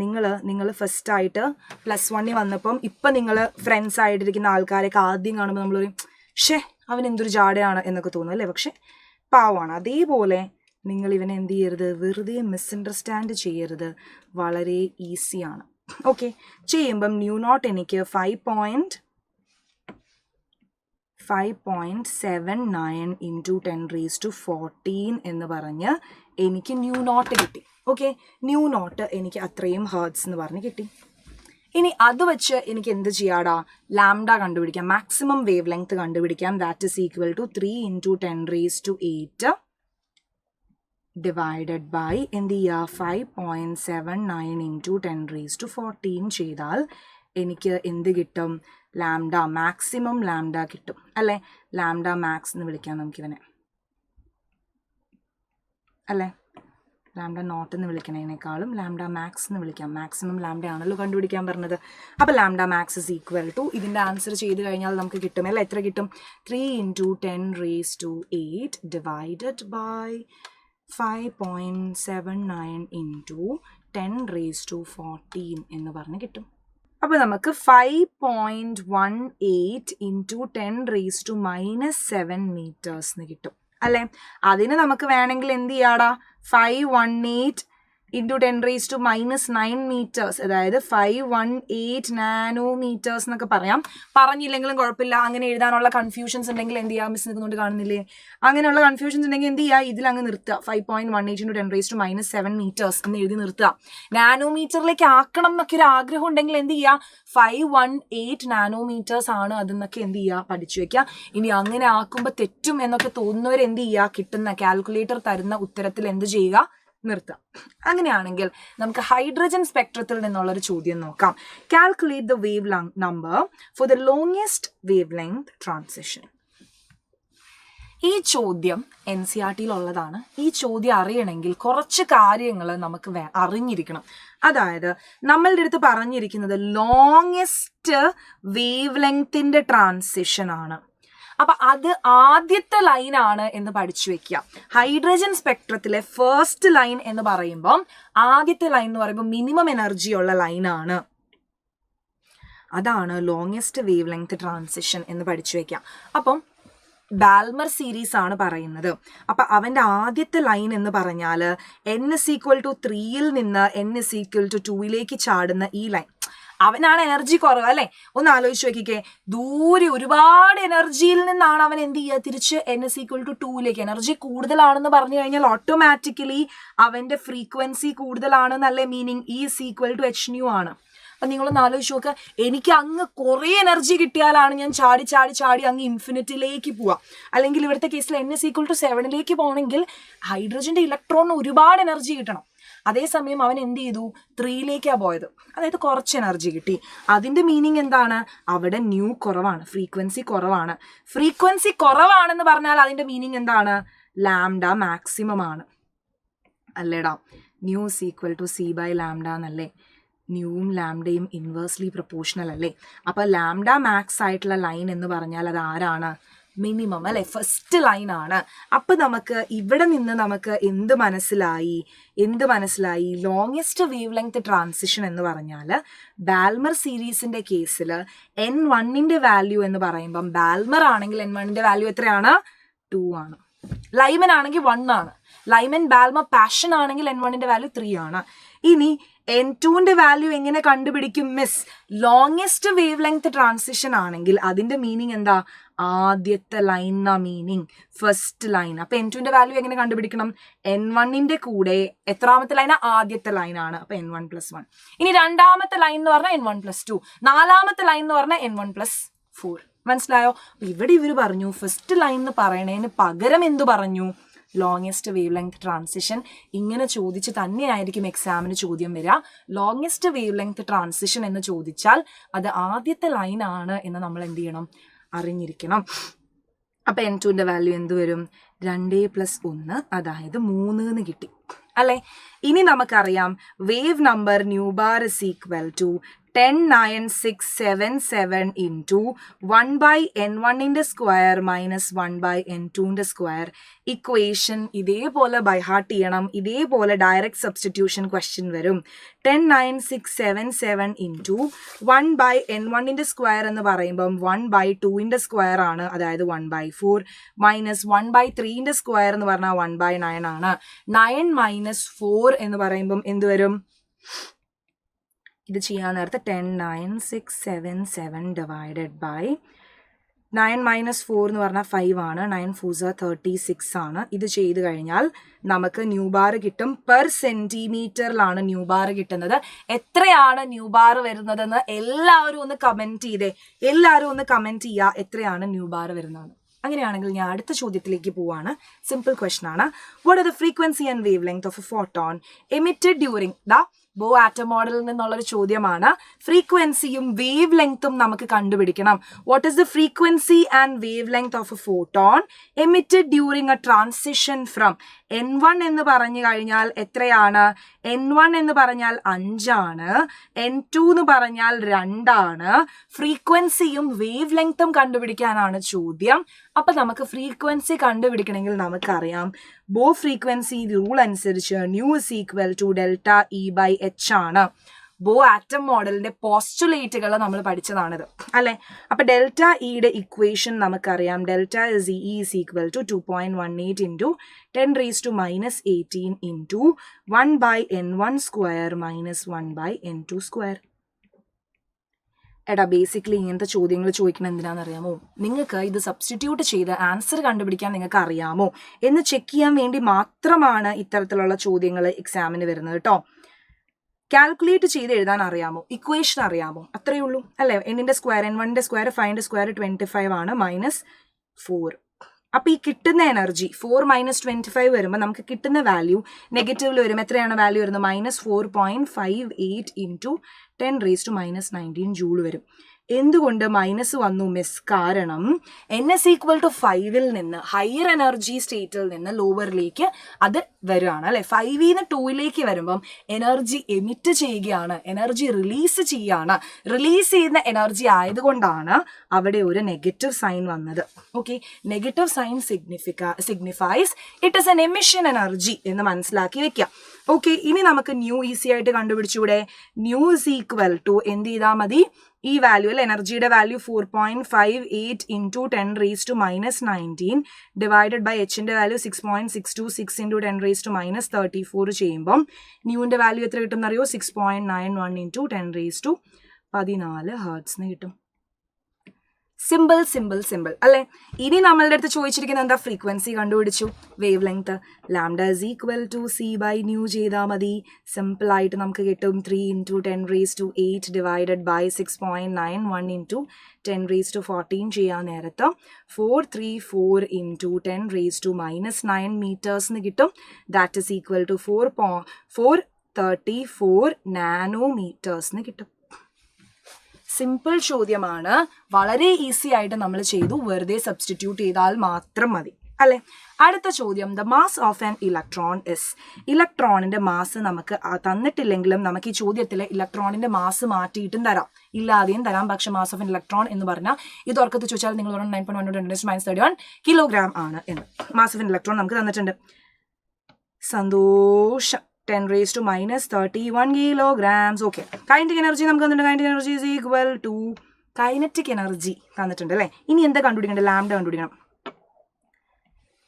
നിങ്ങൾ ഫസ്റ്റായിട്ട് +1 വന്നപ്പം ഇപ്പം നിങ്ങൾ ഫ്രണ്ട്സ് ആയിട്ടിരിക്കുന്ന ആൾക്കാരെയൊക്കെ ആദ്യം കാണുമ്പോൾ നമ്മൾ പറയും ഷേ അവൻ എന്തൊരു ജാടയാണ് എന്നൊക്കെ തോന്നും അല്ലേ, പക്ഷെ പാവമാണ്. അതേപോലെ നിങ്ങൾ ഇവനെ എന്ത് ചെയ്യരുത്, വെറുതെ മിസ്അണ്ടർസ്റ്റാൻഡ് ചെയ്യരുത്, വളരെ ഈസിയാണ്. ഓക്കെ, ചെയ്യുമ്പം μ0 എനിക്ക് 5.79 ഇൻറ്റു 10⁻14 എന്ന് പറഞ്ഞ് എനിക്ക് μ0 കിട്ടി. ഓക്കെ, μ0 എനിക്ക് അത്രയും ഹേർട്സ് എന്ന് പറഞ്ഞ് കിട്ടി. ഇനി അത് വെച്ച് എനിക്ക് എന്ത് ചെയ്യാടാ, ലാംഡ കണ്ടുപിടിക്കാം, മാക്സിമം വേവ് ലെങ്ത് കണ്ടുപിടിക്കാം. That is equal to 3 into 10⁻8 divided by എന്ത് ചെയ്യുക 5.79 ഇൻറ്റു 10⁻14 ചെയ്താൽ എനിക്ക് എന്ത് കിട്ടും, ലാംഡ മാക്സിമം ലാംഡ കിട്ടും അല്ലേ. ലാംഡ മാക്സ് എന്ന് വിളിക്കാം നമുക്കിവനെ അല്ലേ. ലാംഡ നോട്ട് എന്ന് വിളിക്കണതിനേക്കാളും ലാംഡ മാക്സ് എന്ന് വിളിക്കാം, മാക്സിമം ലാംഡ ആണല്ലോ കണ്ടുപിടിക്കാൻ പറഞ്ഞത്. അപ്പോൾ lambda max is equal to, ഇതിൻ്റെ ആൻസർ ചെയ്ത് കഴിഞ്ഞാൽ നമുക്ക് കിട്ടും അല്ലേ. എത്ര കിട്ടും? 3 ഇൻറ്റു 10⁻8 ഡിവൈഡഡ് ബൈ 5.79 ഇൻറ്റു 10⁻14 എന്ന് പറഞ്ഞ് കിട്ടും. അപ്പോൾ നമുക്ക് 5.18 ഇൻറ്റു 10⁻⁻7 മീറ്റേഴ്സ് എന്ന് കിട്ടും അല്ലേ. അതിന് നമുക്ക് വേണമെങ്കിൽ എന്ത് ചെയ്യാടാ, 518 ഇൻറ്റു 10⁻⁻9 മീറ്റേഴ്സ്, അതായത് 518 നാനോമീറ്റേഴ്സ് എന്നൊക്കെ പറയാം. പറഞ്ഞില്ലെങ്കിലും കുഴപ്പമില്ല, അങ്ങനെ എഴുതാനുള്ള കൺഫ്യൂഷൻസ് ഉണ്ടെങ്കിൽ എന്ത് ചെയ്യുക, മിസ് നിൽക്കുന്നുണ്ട് കാണുന്നില്ലേ, അങ്ങനെയുള്ള കൺഫ്യൂഷൻസ് ഉണ്ടെങ്കിൽ എന്ത് ചെയ്യുക, ഇതിലങ്ങ് നിർത്തുക. 5.18 ഇൻറ്റു 10⁻⁻7 മീറ്റേഴ്സ് എന്ന് എഴുതി നിർത്തുക. നാനോമീറ്ററിലേക്ക് ആക്കണം എന്നൊക്കെ ഒരു ആഗ്രഹം ഉണ്ടെങ്കിൽ എന്ത് ചെയ്യുക, 518 നാനോമീറ്റേഴ്സ് ആണ് അതെന്നൊക്കെ എന്ത് ചെയ്യുക, പഠിച്ചു വെക്കുക. ഇനി അങ്ങനെ ആക്കുമ്പോൾ തെറ്റും എന്നൊക്കെ തോന്നുന്നവർ എന്ത് ചെയ്യുക, കിട്ടുന്ന കാൽക്കുലേറ്റർ തരുന്ന ഉത്തരത്തിൽ എന്ത് ചെയ്യുക, നിർത്തുക. അങ്ങനെയാണെങ്കിൽ നമുക്ക് ഹൈഡ്രജൻ സ്പെക്ട്രത്തിൽ നിന്നുള്ളൊരു ചോദ്യം നോക്കാം. Calculate the wave number for the longest wave length transition. ഈ ചോദ്യം NCERT-യിലുള്ളതാണ്. ഈ ചോദ്യം അറിയണമെങ്കിൽ കുറച്ച് കാര്യങ്ങൾ നമുക്ക് അറിഞ്ഞിരിക്കണം. അതായത് നമ്മളുടെ അടുത്ത് പറഞ്ഞിരിക്കുന്നത് ലോങ്സ്റ്റ് വേവ് ലെങ്തിന്റെ ട്രാൻസിഷൻ ആണ്. അപ്പൊ അത് ആദ്യത്തെ ലൈനാണ് എന്ന് പഠിച്ചു വെക്കുക. ഹൈഡ്രജൻ സ്പെക്ട്രത്തിലെ ഫസ്റ്റ് ലൈൻ എന്ന് പറയുമ്പോൾ ആദ്യത്തെ ലൈൻ എന്ന് പറയുമ്പോൾ മിനിമം എനർജി ഉള്ള ലൈനാണ്. അതാണ് ലോങ്സ്റ്റ് വേവ് ലെങ്ത് ട്രാൻസിഷൻ എന്ന് പഠിച്ചു വെക്കുക. അപ്പം ബാൽമർ സീരീസ് ആണ് പറയുന്നത്. അപ്പൊ അവന്റെ ആദ്യത്തെ ലൈൻ എന്ന് പറഞ്ഞാൽ n=3 നിന്ന് n=2 ചാടുന്ന ഈ ലൈൻ, അവനാണ് എനർജി കുറവ് അല്ലെ. ഒന്ന് ആലോചിച്ച് നോക്കിക്കേ, ദൂരെ ഒരുപാട് എനർജിയിൽ നിന്നാണ് അവൻ എന്ത് ചെയ്യുക, തിരിച്ച് n=2 എനർജി കൂടുതലാണെന്ന് പറഞ്ഞു കഴിഞ്ഞാൽ ഓട്ടോമാറ്റിക്കലി അവന്റെ ഫ്രീക്വൻസി കൂടുതലാണെന്നല്ലേ മീനിങ്. E=hν ആണ്. അപ്പം നിങ്ങളൊന്ന് ആലോചിച്ച് നോക്കുക, എനിക്ക് അങ്ങ് കുറേ എനർജി കിട്ടിയാലാണ് ഞാൻ ചാടി ചാടി ചാടി അങ്ങ് ഇൻഫിനിറ്റിലേക്ക് പോവുക. അല്ലെങ്കിൽ ഇവിടുത്തെ കേസിൽ n=7 പോകണമെങ്കിൽ ഹൈഡ്രജന്റെ ഇലക്ട്രോണിന് ഒരുപാട് എനർജി കിട്ടണം. അതേസമയം അവൻ എന്ത് ചെയ്തു, 3 പോയത്, അതായത് കുറച്ച് എനർജി കിട്ടി. അതിന്റെ മീനിങ് എന്താണ്, അവിടെ ന്യൂ കുറവാണ്, ഫ്രീക്വൻസി കുറവാണ്. ഫ്രീക്വൻസി കുറവാണെന്ന് പറഞ്ഞാൽ അതിന്റെ മീനിങ് എന്താണ്, ലാംഡ മാക്സിമം ആണ് അല്ലേടാ. ന്യൂ c/c/λ എന്നല്ലേ. ന്യൂവും ലാംഡയും ഇൻവേഴ്സ്ലി പ്രൊപ്പോർഷണൽ അല്ലേ. അപ്പൊ ലാംഡ മാക്സ് ആയിട്ടുള്ള ലൈൻ എന്ന് പറഞ്ഞാൽ അത് ആരാണ്, മിനിമം അല്ലെ, ഫസ്റ്റ് ലൈൻ ആണ്. അപ്പൊ നമുക്ക് ഇവിടെ നിന്ന് നമുക്ക് എന്ത് മനസ്സിലായി, ലോങ്സ്റ്റ് വേവ് ലെങ്ത് ട്രാൻസിഷൻ എന്ന് പറഞ്ഞാൽ ബാൽമർ സീരീസിന്റെ കേസിൽ n1ന്റെ വാല്യൂ എന്ന് പറയുമ്പം ബാൽമർ ആണെങ്കിൽ n1ന്റെ വാല്യൂ എത്രയാണ്, 2 ആണ്. ലൈമൻ ആണെങ്കിൽ 1 ആണ്. ലൈമൻ ബാൽമർ പാഷൻ ആണെങ്കിൽ n1ന്റെ വാല്യൂ 3 ആണ്. ഇനി n2ന്റെ വാല്യൂ എങ്ങനെ കണ്ടുപിടിക്കും miss, longest wave length transition ആണെങ്കിൽ അതിന്റെ മീനിങ് എന്താ, ആദ്യത്തെ ലൈൻ മീനിങ് ഫസ്റ്റ് ലൈൻ. അപ്പൊ n2ന്റെ വാല്യൂ എങ്ങനെ കണ്ടുപിടിക്കണം, n1ന്റെ കൂടെ എത്രാമത്തെ ലൈനാ, ആദ്യത്തെ ലൈനാണ്. അപ്പൊ n1+1. ഇനി രണ്ടാമത്തെ ലൈൻ എന്ന് പറഞ്ഞാൽ n1+2, നാലാമത്തെ ലൈൻ എന്ന് പറഞ്ഞാൽ n1+4. മനസ്സിലായോ? ഇവിടെ ഇവർ പറഞ്ഞു ഫസ്റ്റ് ലൈൻ എന്ന് പറയണതിന് പകരം എന്തു പറഞ്ഞു, ലോങ്ങസ്റ്റ് വേവ് ലെങ്ത് ട്രാൻസിഷൻ. ഇങ്ങനെ ചോദിച്ച് തന്നെയായിരിക്കും എക്സാമിന് ചോദ്യം വരിക. ലോങ്ങസ്റ്റ് വേവ് ലെങ്ത് ട്രാൻസിഷൻ എന്ന് ചോദിച്ചാൽ അത് ആദ്യത്തെ ലൈനാണ് എന്ന് നമ്മൾ എന്ത് ചെയ്യണം, അറിഞ്ഞിരിക്കണം. അപ്പം N2ൻ്റെ വാല്യൂ എന്ത് വരും, 2+1, അതായത് 3 എന്ന് കിട്ടി അല്ലേ. ഇനി നമുക്കറിയാം wave number nu bar is equal to 109677 into 1/n1 square minus 1/n2 square. Equation ഇതേപോലെ ബൈ ഹാർട്ട് ചെയ്യണം. ഇതേപോലെ ഡയറക്റ്റ് സബ്സ്റ്റിറ്റ്യൂഷൻ ക്വസ്റ്റ്യൻ വരും. 109,677 into 1/n1 സ്ക്വയർ എന്ന് പറയുമ്പം 1/2 സ്ക്വയർ ആണ്, അതായത് 1/4, മൈനസ് 1/3 സ്ക്വയർ എന്ന് പറഞ്ഞാൽ 1/9 ആണ്. 9 - 4 എന്ന് പറയുമ്പം എന്ത് വരും, ഇത് ചെയ്യാൻ നേരത്തെ 10,9,677 ഡിവൈഡഡ് ബൈ 9 - 4 എന്ന് പറഞ്ഞാൽ 5 ആണ്. 9 4 36 ആണ്. ഇത് ചെയ്ത് കഴിഞ്ഞാൽ നമുക്ക് ന്യൂ ബാർ കിട്ടും. പെർ സെന്റിമീറ്ററിലാണ് ന്യൂ ബാർ കിട്ടുന്നത്. എത്രയാണ് ന്യൂ ബാർ വരുന്നതെന്ന് എല്ലാവരും ഒന്ന് കമന്റ് ചെയ്തേ. എല്ലാവരും ഒന്ന് കമന്റ് ചെയ്യുക എത്രയാണ് ന്യൂ ബാർ വരുന്നത്. അങ്ങനെയാണെങ്കിൽ ഞാൻ അടുത്ത ചോദ്യത്തിലേക്ക് പോവാണ്. സിമ്പിൾ ക്വസ്റ്റൻ ആണ്. What are the frequency and wave length of A photon emitted during the ബോ ആറ്റം മോഡലിൽ നിന്നുള്ളൊരു ചോദ്യമാണ്. ഫ്രീക്വൻസിയും വേവ് ലെങ്ത്തും നമുക്ക് കണ്ടുപിടിക്കണം. What is the frequency and wave length of A photon emitted during A transition from N1 എന്ന് പറഞ്ഞു കഴിഞ്ഞാൽ എത്രയാണ്, N1 എന്ന് പറഞ്ഞാൽ 5 ആണ്, N2 എന്ന് പറഞ്ഞാൽ 2 ആണ്. ഫ്രീക്വൻസിയും വേവ് ലെങ്ത്തും കണ്ടുപിടിക്കാനാണ് ചോദ്യം. അപ്പൊ നമുക്ക് ഫ്രീക്വൻസി കണ്ടുപിടിക്കണമെങ്കിൽ നമുക്കറിയാം ബോ ഫ്രീക്വൻസി റൂൾ അനുസരിച്ച് nu is equal to ΔE/h ആണ്. ബോ ആറ്റം മോഡലിന്റെ പോസ്റ്റുലേറ്റുകൾ നമ്മൾ പഠിച്ചതാണിത് അല്ലെ. അപ്പൊ ΔEയുടെ ഇക്വേഷൻ നമുക്കറിയാം. ΔE is equal to 2.18 into 10⁻⁻18 into 1/n1 square minus 1/n2 square. എടാ ബേസിക്കലി ഇങ്ങനത്തെ ചോദ്യങ്ങൾ ചോദിക്കണം എന്തിനാണെന്നറിയാമോ, നിങ്ങൾക്ക് ഇത് സബ്സ്റ്റിറ്റ്യൂട്ട് ചെയ്ത് ആൻസർ കണ്ടുപിടിക്കാൻ നിങ്ങൾക്ക് അറിയാമോ എന്ന് ചെക്ക് ചെയ്യാൻ വേണ്ടി മാത്രമാണ് ഇത്തരത്തിലുള്ള ചോദ്യങ്ങൾ എക്സാമിന് വരുന്നത് കേട്ടോ. കാൽക്കുലേറ്റ് ചെയ്ത് എഴുതാൻ അറിയാമോ, ഇക്വേഷൻ അറിയാമോ, അത്രയേ ഉള്ളൂ അല്ലേ. N-ന്റെ സ്ക്വയർ, N1ന്റെ സ്ക്വയർ, 5ന്റെ സ്ക്വയർ 25 ആണ്, -4. അപ്പൊ ഈ കിട്ടുന്ന എനർജി 4 - 25 വരുമ്പോൾ നമുക്ക് കിട്ടുന്ന വാല്യൂ നെഗറ്റീവിൽ വരും. എത്രയാണ് വാല്യൂ വരുന്നത്, -4.58 into 10⁻⁻19 ജൂൾ വരും. എന്തുകൊണ്ട് മൈനസ് വന്നു മിസ്, കാരണം N = 5 നിന്ന് ഹയർ എനർജി സ്റ്റേറ്റിൽ നിന്ന് ലോവറിലേക്ക് അത് വരുവാണ് അല്ലെ. 5 നിന്ന് 2 വരുമ്പം എനർജി എമിറ്റ് ചെയ്യുകയാണ്, എനർജി റിലീസ് ചെയ്യാണ്. റിലീസ് ചെയ്യുന്ന എനർജി ആയതുകൊണ്ടാണ് അവിടെ ഒരു നെഗറ്റീവ് സൈൻ വന്നത്. Okay, negative sign signifies it is an emission energy എന്ന് മനസ്സിലാക്കി വെക്കാം. ഓക്കെ, ഇനി നമുക്ക് ന്യൂ ഈസി ആയിട്ട് കണ്ടുപിടിച്ചൂടെ. ന്യൂ ഇസ് ഈക്വൽ ടു എന്ത് ചെയ്താൽ മതി, ഈ വാല്യൂ അല്ലെ, എനർജിയുടെ വാല്യൂ 4.58 into 10⁻⁻19 ഡിവൈഡഡ് ബൈ എച്ചിന്റെ വാല്യൂ 6.626 into 10⁻34 ചെയ്യുമ്പം ന്യൂവിന്റെ വാല്യൂ എത്ര കിട്ടും എന്നറിയോ, 6.91 into 10⁻14 ഹെർട്സ് കിട്ടും. സിമ്പിൾ സിമ്പിൾ സിമ്പിൾ അല്ലെ. ഇനി നമ്മളുടെ അടുത്ത് ചോദിച്ചിരിക്കുന്നത് എന്താ, ഫ്രീക്വൻസി കണ്ടുപിടിച്ചു, wavelength lambda is equal to c/ν ചെയ്താൽ മതി. സിമ്പിൾ ആയിട്ട് നമുക്ക് കിട്ടും 3 into 10⁸8 ഡിവൈഡഡ് ബൈ 6.91 into 10⁻14 ചെയ്യാൻ നേരത്ത് 434 into 10⁻⁻9 മീറ്റേഴ്സ് എന്ന് കിട്ടും. That is equal to 434 nanometres എന്ന് കിട്ടും. സിമ്പിൾ ചോദ്യമാണ്, വളരെ ഈസി ആയിട്ട് നമ്മൾ ചെയ്തു, വെറുതെ സബ്സ്റ്റിറ്റ്യൂട്ട് ചെയ്താൽ മാത്രം മതി അല്ലെ. അടുത്ത ചോദ്യം, the mass of an electron is. ഇലക്ട്രോണിന്റെ മാസ് നമുക്ക് തന്നിട്ടില്ലെങ്കിലും നമുക്ക് ഈ ചോദ്യത്തിൽ ഇലക്ട്രോണിന്റെ മാസ് മാറ്റിയിട്ടും തരാം, ഇല്ലാതെയും തരാം. പക്ഷെ മാസ് ഓഫ് ആൻ ഇലക്ട്രോൺ എന്ന് പറഞ്ഞാൽ ഇത് ഓർക്കത്ത് ചോദിച്ചാൽ നിങ്ങൾ 9.1 കിലോഗ്രാം ആണ് എന്ന്. മാസ് ഓഫ് ആൻ ഇലക്ട്രോൺ നമുക്ക് തന്നിട്ടുണ്ട്. സന്തോഷം, 10⁻⁻31 kilograms. ഓക്കെ, കൈനറ്റിക് എനർജി നമുക്ക് തന്നിട്ടുണ്ട്. Kinetic energy is equal to, kinetic energy തന്നിട്ടുണ്ട് അല്ലേ. ഇനി എന്താ കണ്ടുപിടിക്കേണ്ടത്, ലാംഡ കണ്ടുപിടിക്കണം.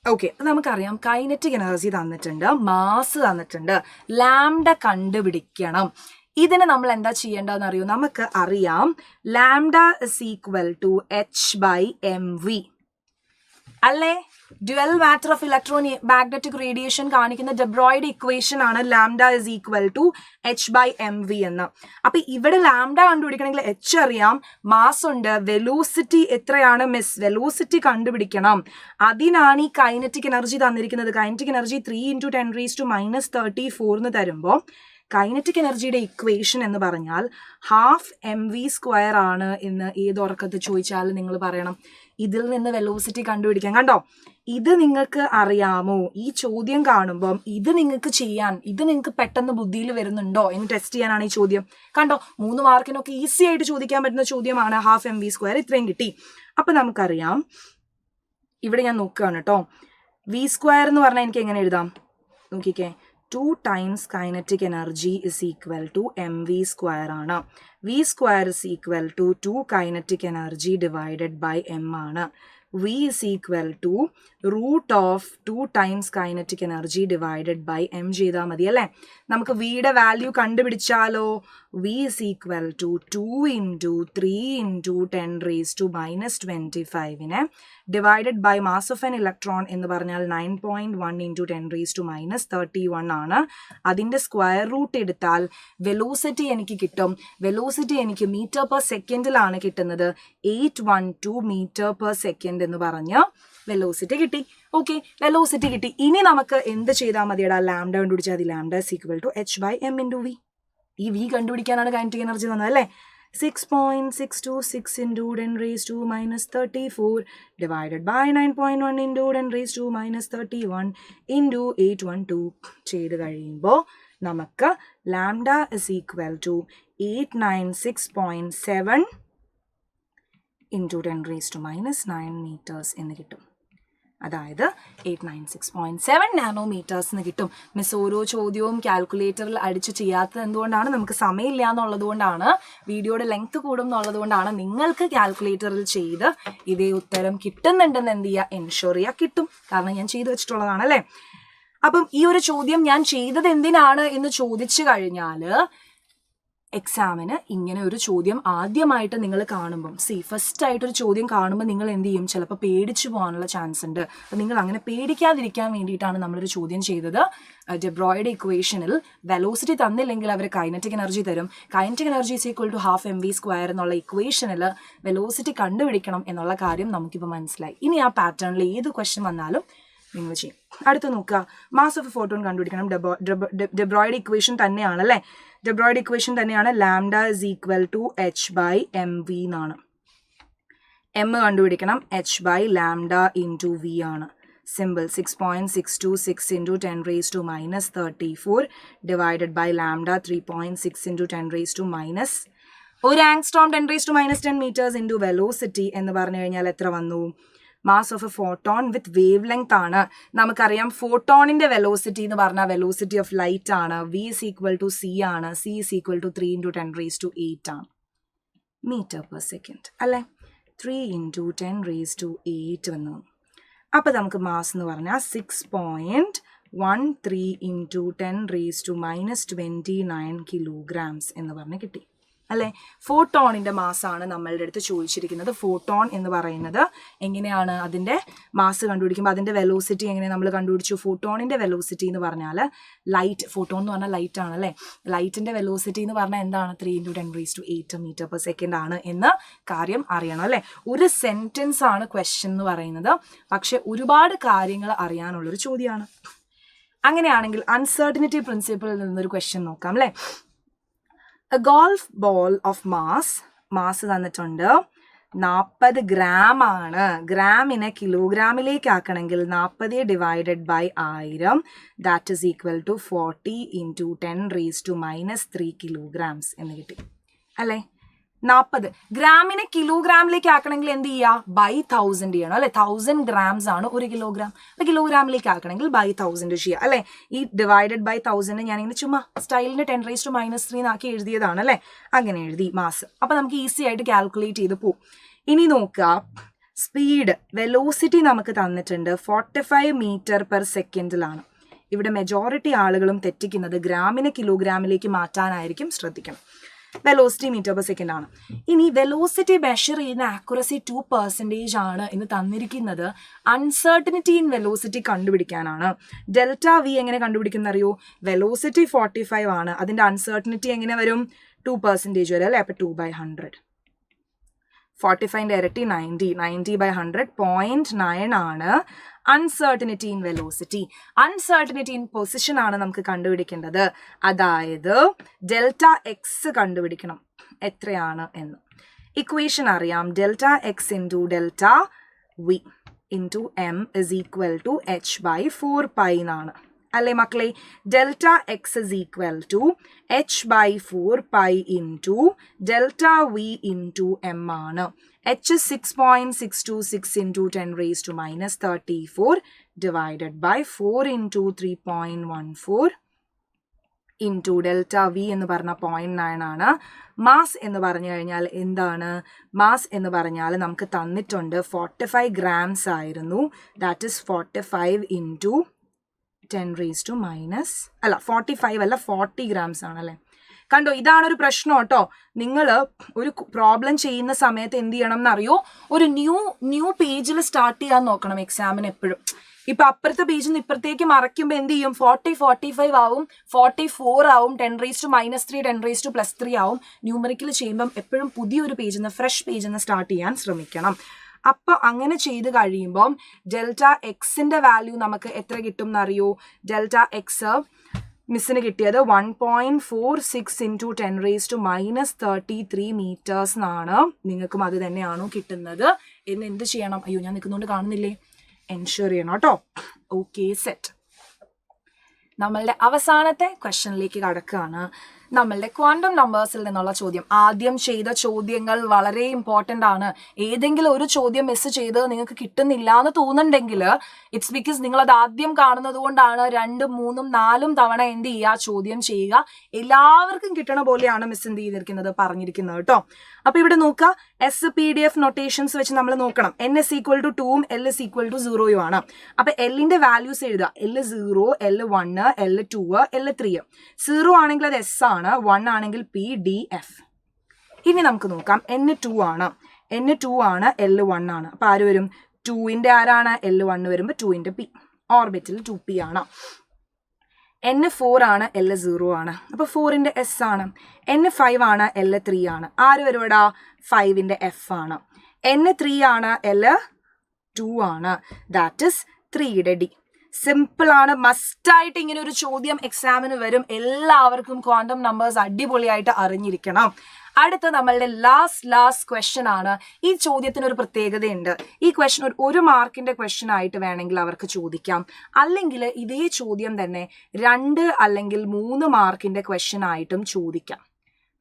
ഓക്കെ, നമുക്കറിയാം കൈനറ്റിക് എനർജി തന്നിട്ടുണ്ട്, മാസ് തന്നിട്ടുണ്ട്, ലാംഡ കണ്ടുപിടിക്കണം. ഇതിന് നമ്മൾ എന്താ ചെയ്യേണ്ടതെന്ന് അറിയോ, നമുക്ക് അറിയാം lambda is equal to h/mv അല്ലേ. Dual matter of electromagnetic radiation കാണിക്കുന്ന de Broglie ഇക്വേഷൻ ആണ് lambda is equal to h/mv എന്ന്. അപ്പൊ ഇവിടെ ലാംഡ കണ്ടുപിടിക്കണമെങ്കിൽ h അറിയാം, മാസ് ഉണ്ട്, വെലോസിറ്റി എത്രയാണ് മിസ്, വെലോസിറ്റി കണ്ടുപിടിക്കണം. അതിനാണ് ഈ കൈനറ്റിക് എനർജി തന്നിരിക്കുന്നത്. കൈനറ്റിക് എനർജി 3 × 10⁻⁴ തരുമ്പോൾ കൈനറ്റിക് എനർജിയുടെ ഇക്വേഷൻ എന്ന് പറഞ്ഞാൽ ½mv² ആണ് എന്ന് ഏതൊറക്കത്ത് ചോദിച്ചാലും നിങ്ങൾ പറയണം. ഇതിൽ നിന്ന് വെലോസിറ്റി കണ്ടുപിടിക്കാം. കണ്ടോ, ഇത് നിങ്ങൾക്ക് അറിയാമോ? ഈ ചോദ്യം കാണുമ്പം ഇത് നിങ്ങൾക്ക് ചെയ്യാൻ, ഇത് നിങ്ങൾക്ക് പെട്ടെന്ന് ബുദ്ധിയിൽ വരുന്നുണ്ടോ എന്ന് ടെസ്റ്റ് ചെയ്യാനാണ് ഈ ചോദ്യം. കണ്ടോ, 3 മാർക്കിനൊക്കെ ഈസി ആയിട്ട് ചോദിക്കാൻ പറ്റുന്ന ചോദ്യമാണ്. ½ mv², ഇത്രയും കിട്ടി. അപ്പൊ നമുക്കറിയാം, ഇവിടെ ഞാൻ നോക്കുകയാണ് കേട്ടോ. v² എന്ന് പറഞ്ഞാൽ എനിക്ക് എങ്ങനെ എഴുതാം നോക്കിക്കേ, 2 times kinetic energy is equal to mv² ആണ്. v² is equal to 2 kinetic energy divided by m ആണ്. v is equal to √2 times kinetic energy divided by m ചെയ്താൽ മതി അല്ലേ? നമുക്ക് vയുടെ വാല്യൂ കണ്ടുപിടിച്ചാലോ? v is equal to 2 × 3 × 10⁻⁻25 divided by mass of an electron എന്ന് പറഞ്ഞാൽ 9.1 × 10⁻31 ആണ്. അതിൻ്റെ സ്ക്വയർ റൂട്ട് എടുത്താൽ വെലോസിറ്റി എനിക്ക് കിട്ടും. വെലോസിറ്റി എനിക്ക് മീറ്റർ പെർ സെക്കൻഡിലാണ് കിട്ടുന്നത്. 812 മീറ്റർ പെർ സെക്കൻഡ് എന്ന് പറഞ്ഞ് വെലോസിറ്റി കിട്ടി. ഓക്കെ, വെലോസിറ്റി കിട്ടി. ഇനി നമുക്ക് എന്ത് ചെയ്താൽ മതിയടാ? ലാംഡ കണ്ടുപിടിച്ചാൽ മതി. Lambda is equal to h/m × v. ഈ v കണ്ടുപിടിക്കാനാണ് കൈനറ്റിക് എനർജി വന്നത് അല്ലേ? 6.626 × 10⁻34 divided by 9.1 × 10⁻31 × 812 ചെയ്ത് കഴിയുമ്പോൾ നമുക്ക് lambda is equal to 896.7 × 10⁻9 metres എന്ന് കിട്ടും. അതായത് 896.7 നാനോമീറ്റേഴ്സ് എന്ന് കിട്ടും. മിസ് ഓരോ ചോദ്യവും കാൽക്കുലേറ്ററിൽ അടിച്ച് ചെയ്യാത്തത് എന്തുകൊണ്ടാണ്? നമുക്ക് സമയമില്ല എന്നുള്ളത് കൊണ്ടാണ്, വീഡിയോയുടെ ലെങ്ത് കൂടും എന്നുള്ളത് കൊണ്ടാണ്. നിങ്ങൾക്ക് കാൽക്കുലേറ്ററിൽ ചെയ്ത് ഇതേ ഉത്തരം കിട്ടുന്നുണ്ടെന്ന് എന്ത് ചെയ്യുക? എൻഷുർ ചെയ്യുക. കിട്ടും, കാരണം ഞാൻ ചെയ്തു വെച്ചിട്ടുള്ളതാണ് അല്ലേ? അപ്പം ഈ ഒരു ചോദ്യം ഞാൻ ചെയ്തത് എന്തിനാണ് എന്ന് ചോദിച്ചു കഴിഞ്ഞാൽ, എക്സാമിന് ഇങ്ങനെ ഒരു ചോദ്യം ആദ്യമായിട്ട് നിങ്ങൾ കാണുമ്പം, ഫസ്റ്റ് ആയിട്ടൊരു ചോദ്യം കാണുമ്പോൾ നിങ്ങൾ എന്ത് ചെയ്യും? ചിലപ്പോൾ പേടിച്ചു പോകാനുള്ള ചാൻസ് ഉണ്ട്. അപ്പം നിങ്ങൾ അങ്ങനെ പേടിക്കാതിരിക്കാൻ വേണ്ടിയിട്ടാണ് നമ്മളൊരു ചോദ്യം ചെയ്തത്. de Broglie ഇക്വേഷനിൽ വെലോസിറ്റി തന്നില്ലെങ്കിൽ അവർ കൈനറ്റിക് എനർജി തരും. Kinetic energy is equal to ½mv² എന്നുള്ള ഇക്വേഷനിൽ വെലോസിറ്റി കണ്ടുപിടിക്കണം എന്നുള്ള കാര്യം നമുക്കിപ്പോൾ മനസ്സിലായി. ഇനി ആ പാറ്റേണിൽ ഏത് ക്വസ്റ്റ്യൻ വന്നാലും നിങ്ങൾ ചെയ്യും. അടുത്ത് നോക്കുക, മാസ് ഓഫ് ഫോട്ടോൺ കണ്ടുപിടിക്കണം. de Broglie ഇക്വേഷൻ തന്നെയാണല്ലേ? de Broglie ഇക്വേഷൻ തന്നെയാണ്. Lambda is equal to h/mv എന്നാണ്. m കണ്ടുപിടിക്കണം. h/λ × v ആണ്. സിമ്പിൾ. 6.626 × 10⁻34 divided by lambda 3.6 × 10⁻⁻. ഒരു ആങ്സ്ട്രോം 10⁻10 മീറ്റേഴ്സ് ഇൻറ്റു വെലോസിറ്റി എന്ന് പറഞ്ഞു കഴിഞ്ഞാൽ എത്ര വന്നു? Mass of A photon with wave length ആണ്. നമുക്കറിയാം ഫോട്ടോണിന്റെ വെലോസിറ്റി എന്ന് പറഞ്ഞാൽ വെലോസിറ്റി ഓഫ് ലൈറ്റ് ആണ്. v is equal to c ആണ്. c is equal to 3 × 10⁸ ആണ് മീറ്റർ പെർ സെക്കൻഡ് അല്ലേ? 3 × 10⁸ വന്നു. അപ്പം നമുക്ക് മാസ് എന്ന് പറഞ്ഞാൽ 6.13 × 10⁻29 kilograms എന്ന് പറഞ്ഞ് കിട്ടി അല്ലേ? ഫോട്ടോണിൻ്റെ മാസാണ് നമ്മളുടെ അടുത്ത് ചോദിച്ചിരിക്കുന്നത്. ഫോട്ടോൺ എന്ന് പറയുന്നത് എങ്ങനെയാണ് അതിൻ്റെ മാസ് കണ്ടുപിടിക്കുമ്പോൾ അതിൻ്റെ വെലോസിറ്റി എങ്ങനെ നമ്മൾ കണ്ടുപിടിച്ചു? ഫോട്ടോണിൻ്റെ വെലോസിറ്റി എന്ന് പറഞ്ഞാൽ ലൈറ്റ്, ഫോട്ടോൺ എന്ന് പറഞ്ഞാൽ ലൈറ്റ് ആണ് അല്ലേ? ലൈറ്റിൻ്റെ വെലോസിറ്റി എന്ന് പറഞ്ഞാൽ എന്താണ്? 3 × 10⁸ മീറ്റർ പെർ സെക്കൻഡ് ആണ് എന്ന കാര്യം അറിയണം അല്ലേ? ഒരു സെൻറ്റൻസ് ആണ് ക്വസ്റ്റ്യൻ എന്ന് പറയുന്നത്, പക്ഷെ ഒരുപാട് കാര്യങ്ങൾ അറിയാനുള്ളൊരു ചോദ്യമാണ്. അങ്ങനെയാണെങ്കിൽ അൺസർട്ടനിറ്റി പ്രിൻസിപ്പിളിൽ നിന്നൊരു ക്വസ്റ്റ്യൻ നോക്കാം അല്ലേ? A golf ball of mass തന്നിട്ടുണ്ട് 40 gram ആണ്. ഗ്രാമിനെ കിലോഗ്രാമിലേക്ക് ആക്കണമെങ്കിൽ 40 divided by 1000 that is equal to 40 × 10⁻³ kilograms എന്ന് കിട്ടി അല്ലേ? 40 ഗ്രാമിനെ കിലോഗ്രാമിലേക്ക് ആക്കണമെങ്കിൽ എന്ത് ചെയ്യുക? ബൈ 1000 ചെയ്യണം അല്ലെ? 1000 grams ആണ് 1 കിലോഗ്രാം. അപ്പോൾ കിലോഗ്രാമിലേക്ക് ആക്കണമെങ്കിൽ ബൈ 1000 ചെയ്യുക അല്ലേ? ഈ ഡിവൈഡഡ് ബൈ 1000 ഞാനിങ്ങനെ ചുമ്മാ സ്റ്റൈലിൻ്റെ 10⁻³ ആക്കി എഴുതിയതാണ് അല്ലേ? അങ്ങനെ എഴുതി മാസ്. അപ്പോൾ നമുക്ക് ഈസി ആയിട്ട് കാൽക്കുലേറ്റ് ചെയ്ത് പോകും. ഇനി നോക്കുക, സ്പീഡ് വെലോസിറ്റി നമുക്ക് തന്നിട്ടുണ്ട് 45 മീറ്റർ പെർ സെക്കൻഡിലാണ്. ഇവിടെ മെജോറിറ്റി ആളുകളും തെറ്റിക്കുന്നത് ഗ്രാമിനെ കിലോഗ്രാമിലേക്ക് മാറ്റാനായിരിക്കും. ശ്രദ്ധിക്കണം. വെലോസിറ്റി മീറ്റർ പെർ സെക്കൻഡ് ആണ്. ഇനി വെലോസിറ്റി മെഷർ ചെയ്യുന്ന ആക്യുറസി 2% ആണ് എന്ന് തന്നിരിക്കുന്നത് അൺസർട്ടനിറ്റി ഇൻ വെലോസിറ്റി കണ്ടുപിടിക്കാനാണ്. ഡെൽറ്റ വി എങ്ങനെ കണ്ടുപിടിക്കുന്ന അറിയോ? വെലോസിറ്റി 45 ആണ്, അതിന്റെ അൺസർട്ടനിറ്റി എങ്ങനെ വരും? 2% വരും അല്ലേ? അപ്പൊ 2/100. 45ന്റെ ഇരട്ടി 90/100 0.9 ആണ് uncertainty in velocity. Uncertainty in position ആണ് നമുക്ക് കണ്ടുപിടിക്കേണ്ടത്. അതായത് ഡെൽറ്റ എക്സ് കണ്ടുപിടിക്കണം എത്രയാണ് എന്ന്. ഇക്വേഷൻ അറിയാം, delta x into delta v into m is equal to h/4π എന്നാണ് അല്ലേ മക്കളെ? Delta x is equal to h/4π into delta v into m ആണ്. h 6.626 into 10 raised to minus 34 divided by 4 into 3.14 into delta v എന്ന് പറഞ്ഞ 0.9 ആണ്. Mass എന്ന് പറഞ്ഞു കഴിഞ്ഞാൽ എന്താണ്? മാസ് എന്ന് പറഞ്ഞാൽ നമുക്ക് തന്നിട്ടുണ്ട് 45 grams ആയിരുന്നു. That is 45 into 10 raised to minus 45 അല്ല 40 grams ആണല്ലേ. കണ്ടോ, ഇതാണൊരു പ്രശ്നം കേട്ടോ. നിങ്ങൾ ഒരു പ്രോബ്ലം ചെയ്യുന്ന സമയത്ത് എന്ത് ചെയ്യണം എന്നറിയോ? ഒരു ന്യൂ പേജിൽ സ്റ്റാർട്ട് ചെയ്യാൻ നോക്കണം എക്സാമിന് എപ്പോഴും. ഇപ്പൊ അപ്പുറത്തെ പേജിൽ നിന്ന് ഇപ്പുറത്തേക്ക് മറയ്ക്കുമ്പോൾ എന്ത് ചെയ്യും? 45 ആവും, 44 ആവും, 10 raised to minus 3, 10 raised to plus 3 ആവും. ന്യൂമറിക്കൽ ചെയ്യുമ്പം എപ്പോഴും പുതിയൊരു പേജിൽ നിന്ന് ഫ്രഷ് പേജിൽ നിന്ന് സ്റ്റാർട്ട് ചെയ്യാൻ ശ്രമിക്കണം. അപ്പൊ അങ്ങനെ ചെയ്ത് കഴിയുമ്പം ഡെൽറ്റ എക്സിന്റെ വാല്യൂ നമുക്ക് എത്ര കിട്ടും എന്നറിയോ? ഡെൽറ്റ എക്സ് മിസ്സിന് കിട്ടിയത് 1.46 into 10 raised to minus 33 meters എന്നാണ്. നിങ്ങൾക്കും അത് തന്നെയാണോ കിട്ടുന്നത് എന്ന് എന്ത് ചെയ്യണം? അയ്യോ, ഞാൻ നിൽക്കുന്നതുകൊണ്ട് കാണുന്നില്ലേ? എൻഷുർ ചെയ്യണം കേട്ടോ. Okay, set. നമ്മളുടെ അവസാനത്തെ ക്വസ്റ്റ്യനിലേക്ക് കടക്കുകയാണ്. നമ്മളുടെ ക്വാണ്ടം നമ്പേഴ്സിൽ നിന്നുള്ള ചോദ്യം. ആദ്യം ചെയ്ത ചോദ്യങ്ങൾ വളരെ ഇമ്പോർട്ടൻ്റ് ആണ്. ഏതെങ്കിലും ഒരു ചോദ്യം മിസ് ചെയ്ത് നിങ്ങൾക്ക് കിട്ടുന്നില്ല എന്ന് തോന്നുന്നുണ്ടെങ്കിൽ ഇറ്റ്സ് ബിക്കോസ് നിങ്ങൾ അത് ആദ്യം കാണുന്നത് കൊണ്ടാണ്. 2, 3, 4 തവണ എന്ത് ചെയ്യുക? ചോദ്യം ചെയ്യുക. എല്ലാവർക്കും കിട്ടണ പോലെയാണ് മിസ് എന്ത് ചെയ്തിരിക്കുന്നത്? പറഞ്ഞിരിക്കുന്നത് കേട്ടോ. അപ്പൊ ഇവിടെ നോക്കുക, PDF നൊട്ടേഷൻസ് വെച്ച് നമ്മൾ നോക്കണം. n is equal to 2 l is equal to 0 ആണ്. അപ്പൊ എല്ലിന്റെ വാല്യൂസ് എഴുതുക. L0, L1, L2, L3. 0 ആണെങ്കിൽ അത് S ആണ്, 1 ആണെങ്കിൽ P, D, F. ഇനി നമുക്ക് നോക്കാം, N2 ആണ്, L1 ആണ്. അപ്പൊ ആര് വരും? 2ന്റെ ആരാണ്? L1 വരുമ്പോ 2ന്റെ P. ഓർബിറ്റിൽ 2P ആണ്. N4 ആണ്, L0 ആണ്. അപ്പൊ 4ന്റെ S ആണ്. N5 ആണ്, L3 ആണ്. ആര് വരുവടാ? 5ന്റെ F ആണ്. N3 ആണ്, L2 ആണ്. ദാറ്റ് ഇസ് 3യുടെ D. സിമ്പിൾ ആണ്. മസ്റ്റായിട്ട് ഇങ്ങനെ ഒരു ചോദ്യം എക്സാമിന് വരും. എല്ലാവർക്കും ക്വാണ്ടം നമ്പേഴ്സ് അടിപൊളിയായിട്ട് അറിഞ്ഞിരിക്കണം. അടുത്ത നമ്മളുടെ ലാസ്റ്റ് ക്വസ്റ്റ്യൻ ആണ്. ഈ ചോദ്യത്തിന് ഒരു പ്രത്യേകതയുണ്ട്. ഈ ക്വസ്റ്റ്യൻ 1 മാർക്കിന്റെ ക്വസ്റ്റ്യൻ ആയിട്ട് വേണമെങ്കിൽ അവർക്ക് ചോദിക്കാം. അല്ലെങ്കിൽ ഇതേ ചോദ്യം തന്നെ 2 അല്ലെങ്കിൽ 3 മാർക്കിന്റെ ക്വസ്റ്റ്യൻ ആയിട്ടും ചോദിക്കാം.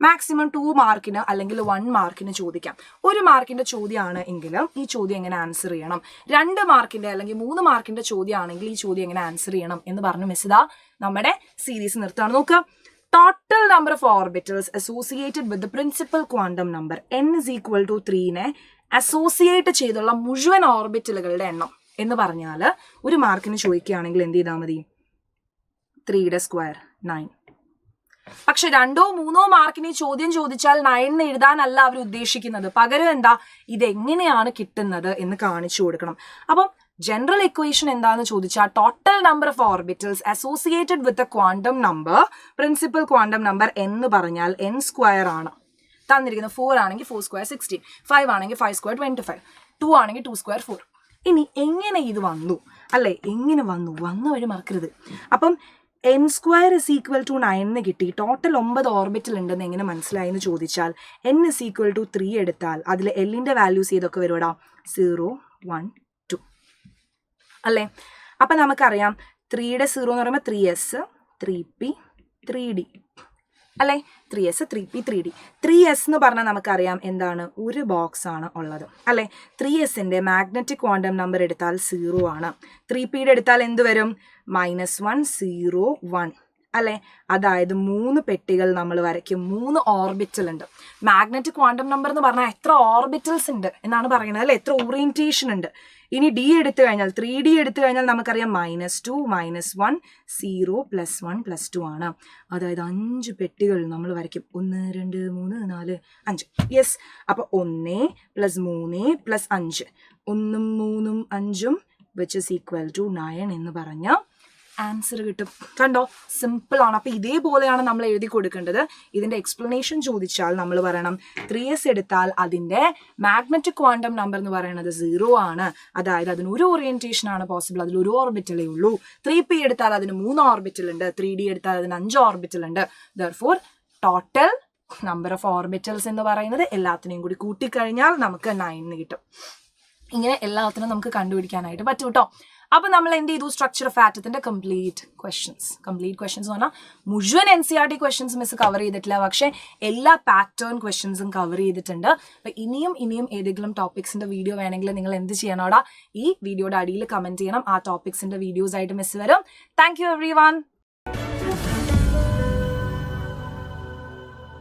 മാക്സിമം 2 മാർക്കിന് അല്ലെങ്കിൽ 1 മാർക്കിന് ചോദിക്കാം. 1 മാർക്കിന്റെ ചോദ്യമാണ് എങ്കിലും ഈ ചോദ്യം എങ്ങനെ ആൻസർ ചെയ്യണം, 2 മാർക്കിന്റെ അല്ലെങ്കിൽ 3 മാർക്കിന്റെ ചോദ്യമാണെങ്കിൽ ഈ ചോദ്യം എങ്ങനെ ആൻസർ ചെയ്യണം എന്ന് പറഞ്ഞു മിസ് ഇതാ നമ്മുടെ സീരീസ് നിർത്താണ്. നോക്കുക, total number of orbitals associated with the principal quantum number n is equal to 3നെ അസോസിയേറ്റ് ചെയ്തുള്ള മുഴുവൻ ഓർബിറ്റലുകളുടെ എണ്ണം എന്ന് പറഞ്ഞാൽ 1 മാർക്കിന് ചോദിക്കുകയാണെങ്കിൽ എന്ത് ചെയ്താൽ മതി? 3യുടെ സ്ക്വയർ 9. പക്ഷെ 2, 3 മാർക്കിന് ചോദ്യം ചോദിച്ചാൽ 9 എഴുതാനല്ല അവർ ഉദ്ദേശിക്കുന്നത്. പകരം എന്താ, ഇതെങ്ങനെയാണ് കിട്ടുന്നത് എന്ന് കാണിച്ചു കൊടുക്കണം. അപ്പം ജനറൽ ഇക്വേഷൻ എന്താന്ന് ചോദിച്ചാൽ total number of orbitals associated with a quantum number, principal quantum number എന്ന് പറഞ്ഞാൽ n സ്ക്വയർ ആണ് തന്നിരിക്കുന്നത്. 4 ആണെങ്കിൽ 4 സ്ക്വയർ 16, 5 ആണെങ്കിൽ 5 സ്ക്വയർ 25, 2 ആണെങ്കിൽ 2 സ്ക്വയർ 4. ഇനി എങ്ങനെ ഇത് വന്നു അല്ലെ? എങ്ങനെ വന്ന വഴി മറക്കരുത്. അപ്പം n square is equal to 9 കിട്ടി. ടോട്ടൽ 9 ഓർബിറ്റൽ ഉണ്ടെന്ന് എങ്ങനെ മനസ്സിലായി എന്ന് ചോദിച്ചാൽ n ഇസ് ഈക്വൽ ടു 3 എടുത്താൽ അതിൽ എല്ലിന്റെ വാല്യൂസ് ഏതൊക്കെ വരുവാടാ? 0, 1, 2 അല്ലേ? അപ്പൊ നമുക്കറിയാം 3യുടെ 0 എന്ന് പറയുമ്പോൾ 3s, 3p, 3d അല്ലേ? 3s, 3p, 3d. 3s എന്ന് പറഞ്ഞാൽ നമുക്കറിയാം എന്താണ്? ഒരു ബോക്സ് ആണ് ഉള്ളത് അല്ലെ? 3sന്റെ മാഗ്നറ്റിക് ക്വാണ്ടം നമ്പർ എടുത്താൽ 0 ആണ്. 3pയുടെ എടുത്താൽ എന്ത് വരും? -1, 0, 1 അല്ലെ? അതായത് 3 പെട്ടികൾ നമ്മൾ വരയ്ക്കും, 3 ഓർബിറ്റൽ ഉണ്ട്. മാഗ്നറ്റിക് ക്വാണ്ടം നമ്പർ എന്ന് പറഞ്ഞാൽ എത്ര ഓർബിറ്റൽസ് ഉണ്ട് എന്നാണ് പറയുന്നത് അല്ലെ, എത്ര ഓറിയന്റേഷൻ ഉണ്ട്. ഇനി D എടുത്തു കഴിഞ്ഞാൽ 3D എടുത്തു കഴിഞ്ഞാൽ നമുക്കറിയാം -2 -1 0 +1 +2 ആണ്. അതായത് 5 പെട്ടികൾ നമ്മൾ വരയ്ക്കും. 1 2 3 4 5. യെസ്, അപ്പൊ 1 + 3 + 5, 1 3 5 which is equal to 9 എന്ന് പറഞ്ഞ ആൻസർ കിട്ടും. കണ്ടോ, സിമ്പിൾ ആണ്. അപ്പൊ ഇതേപോലെയാണ് നമ്മൾ എഴുതി കൊടുക്കേണ്ടത്. ഇതിന്റെ എക്സ്പ്ലനേഷൻ ചോദിച്ചാൽ നമ്മൾ പറയണം 3s എടുത്താൽ അതിന്റെ മാഗ്നറ്റിക് ക്വാണ്ടം നമ്പർ എന്ന് പറയുന്നത് 0 ആണ്. അതായത് അതിന് ഒരു ഓറിയന്റേഷൻ ആണ് പോസിബിൾ, അതിൽ ഒരു ഓർബിറ്റലേ ഉള്ളൂ. 3p എടുത്താൽ അതിന് 3 ഓർബിറ്റൽ ഉണ്ട്, 3d എടുത്താൽ അതിന് 5 ഓർബിറ്റൽ ഉണ്ട്. Therefore total number of orbitals എന്ന് പറയുന്നത് എല്ലാത്തിനെയും കൂടി കൂട്ടിക്കഴിഞ്ഞാൽ നമുക്ക് 9 കിട്ടും. ഇങ്ങനെ എല്ലാത്തിനും നമുക്ക് കണ്ടുപിടിക്കാനായിട്ട് പറ്റും കേട്ടോ. അപ്പൊ നമ്മൾ എന്ത് ചെയ്തു, സ്ട്രക്ചർ ഓഫ് ആറ്റത്തിന്റെ കംപ്ലീറ്റ് ക്വസ്റ്റ്യൻസ് എന്ന് പറഞ്ഞാൽ മുഴുവൻ NCERT ക്വസ്റ്റ്യൻസ് മിസ് കവർ ചെയ്തിട്ടില്ല, പക്ഷെ എല്ലാ പാറ്റേൺ ക്വസ്റ്റ്യൻസും കവർ ചെയ്തിട്ടുണ്ട്. അപ്പൊ ഇനിയും ഏതെങ്കിലും ടോപ്പിക്സിന്റെ വീഡിയോ വേണമെങ്കിൽ നിങ്ങൾ എന്ത് ചെയ്യണോടാ, ഈ വീഡിയോയുടെ അടിയിൽ കമന്റ് ചെയ്യണം. ആ ടോപ്പിക്സിന്റെ വീഡിയോസ് ആയിട്ട് മിസ് വരും. Thank you everyone.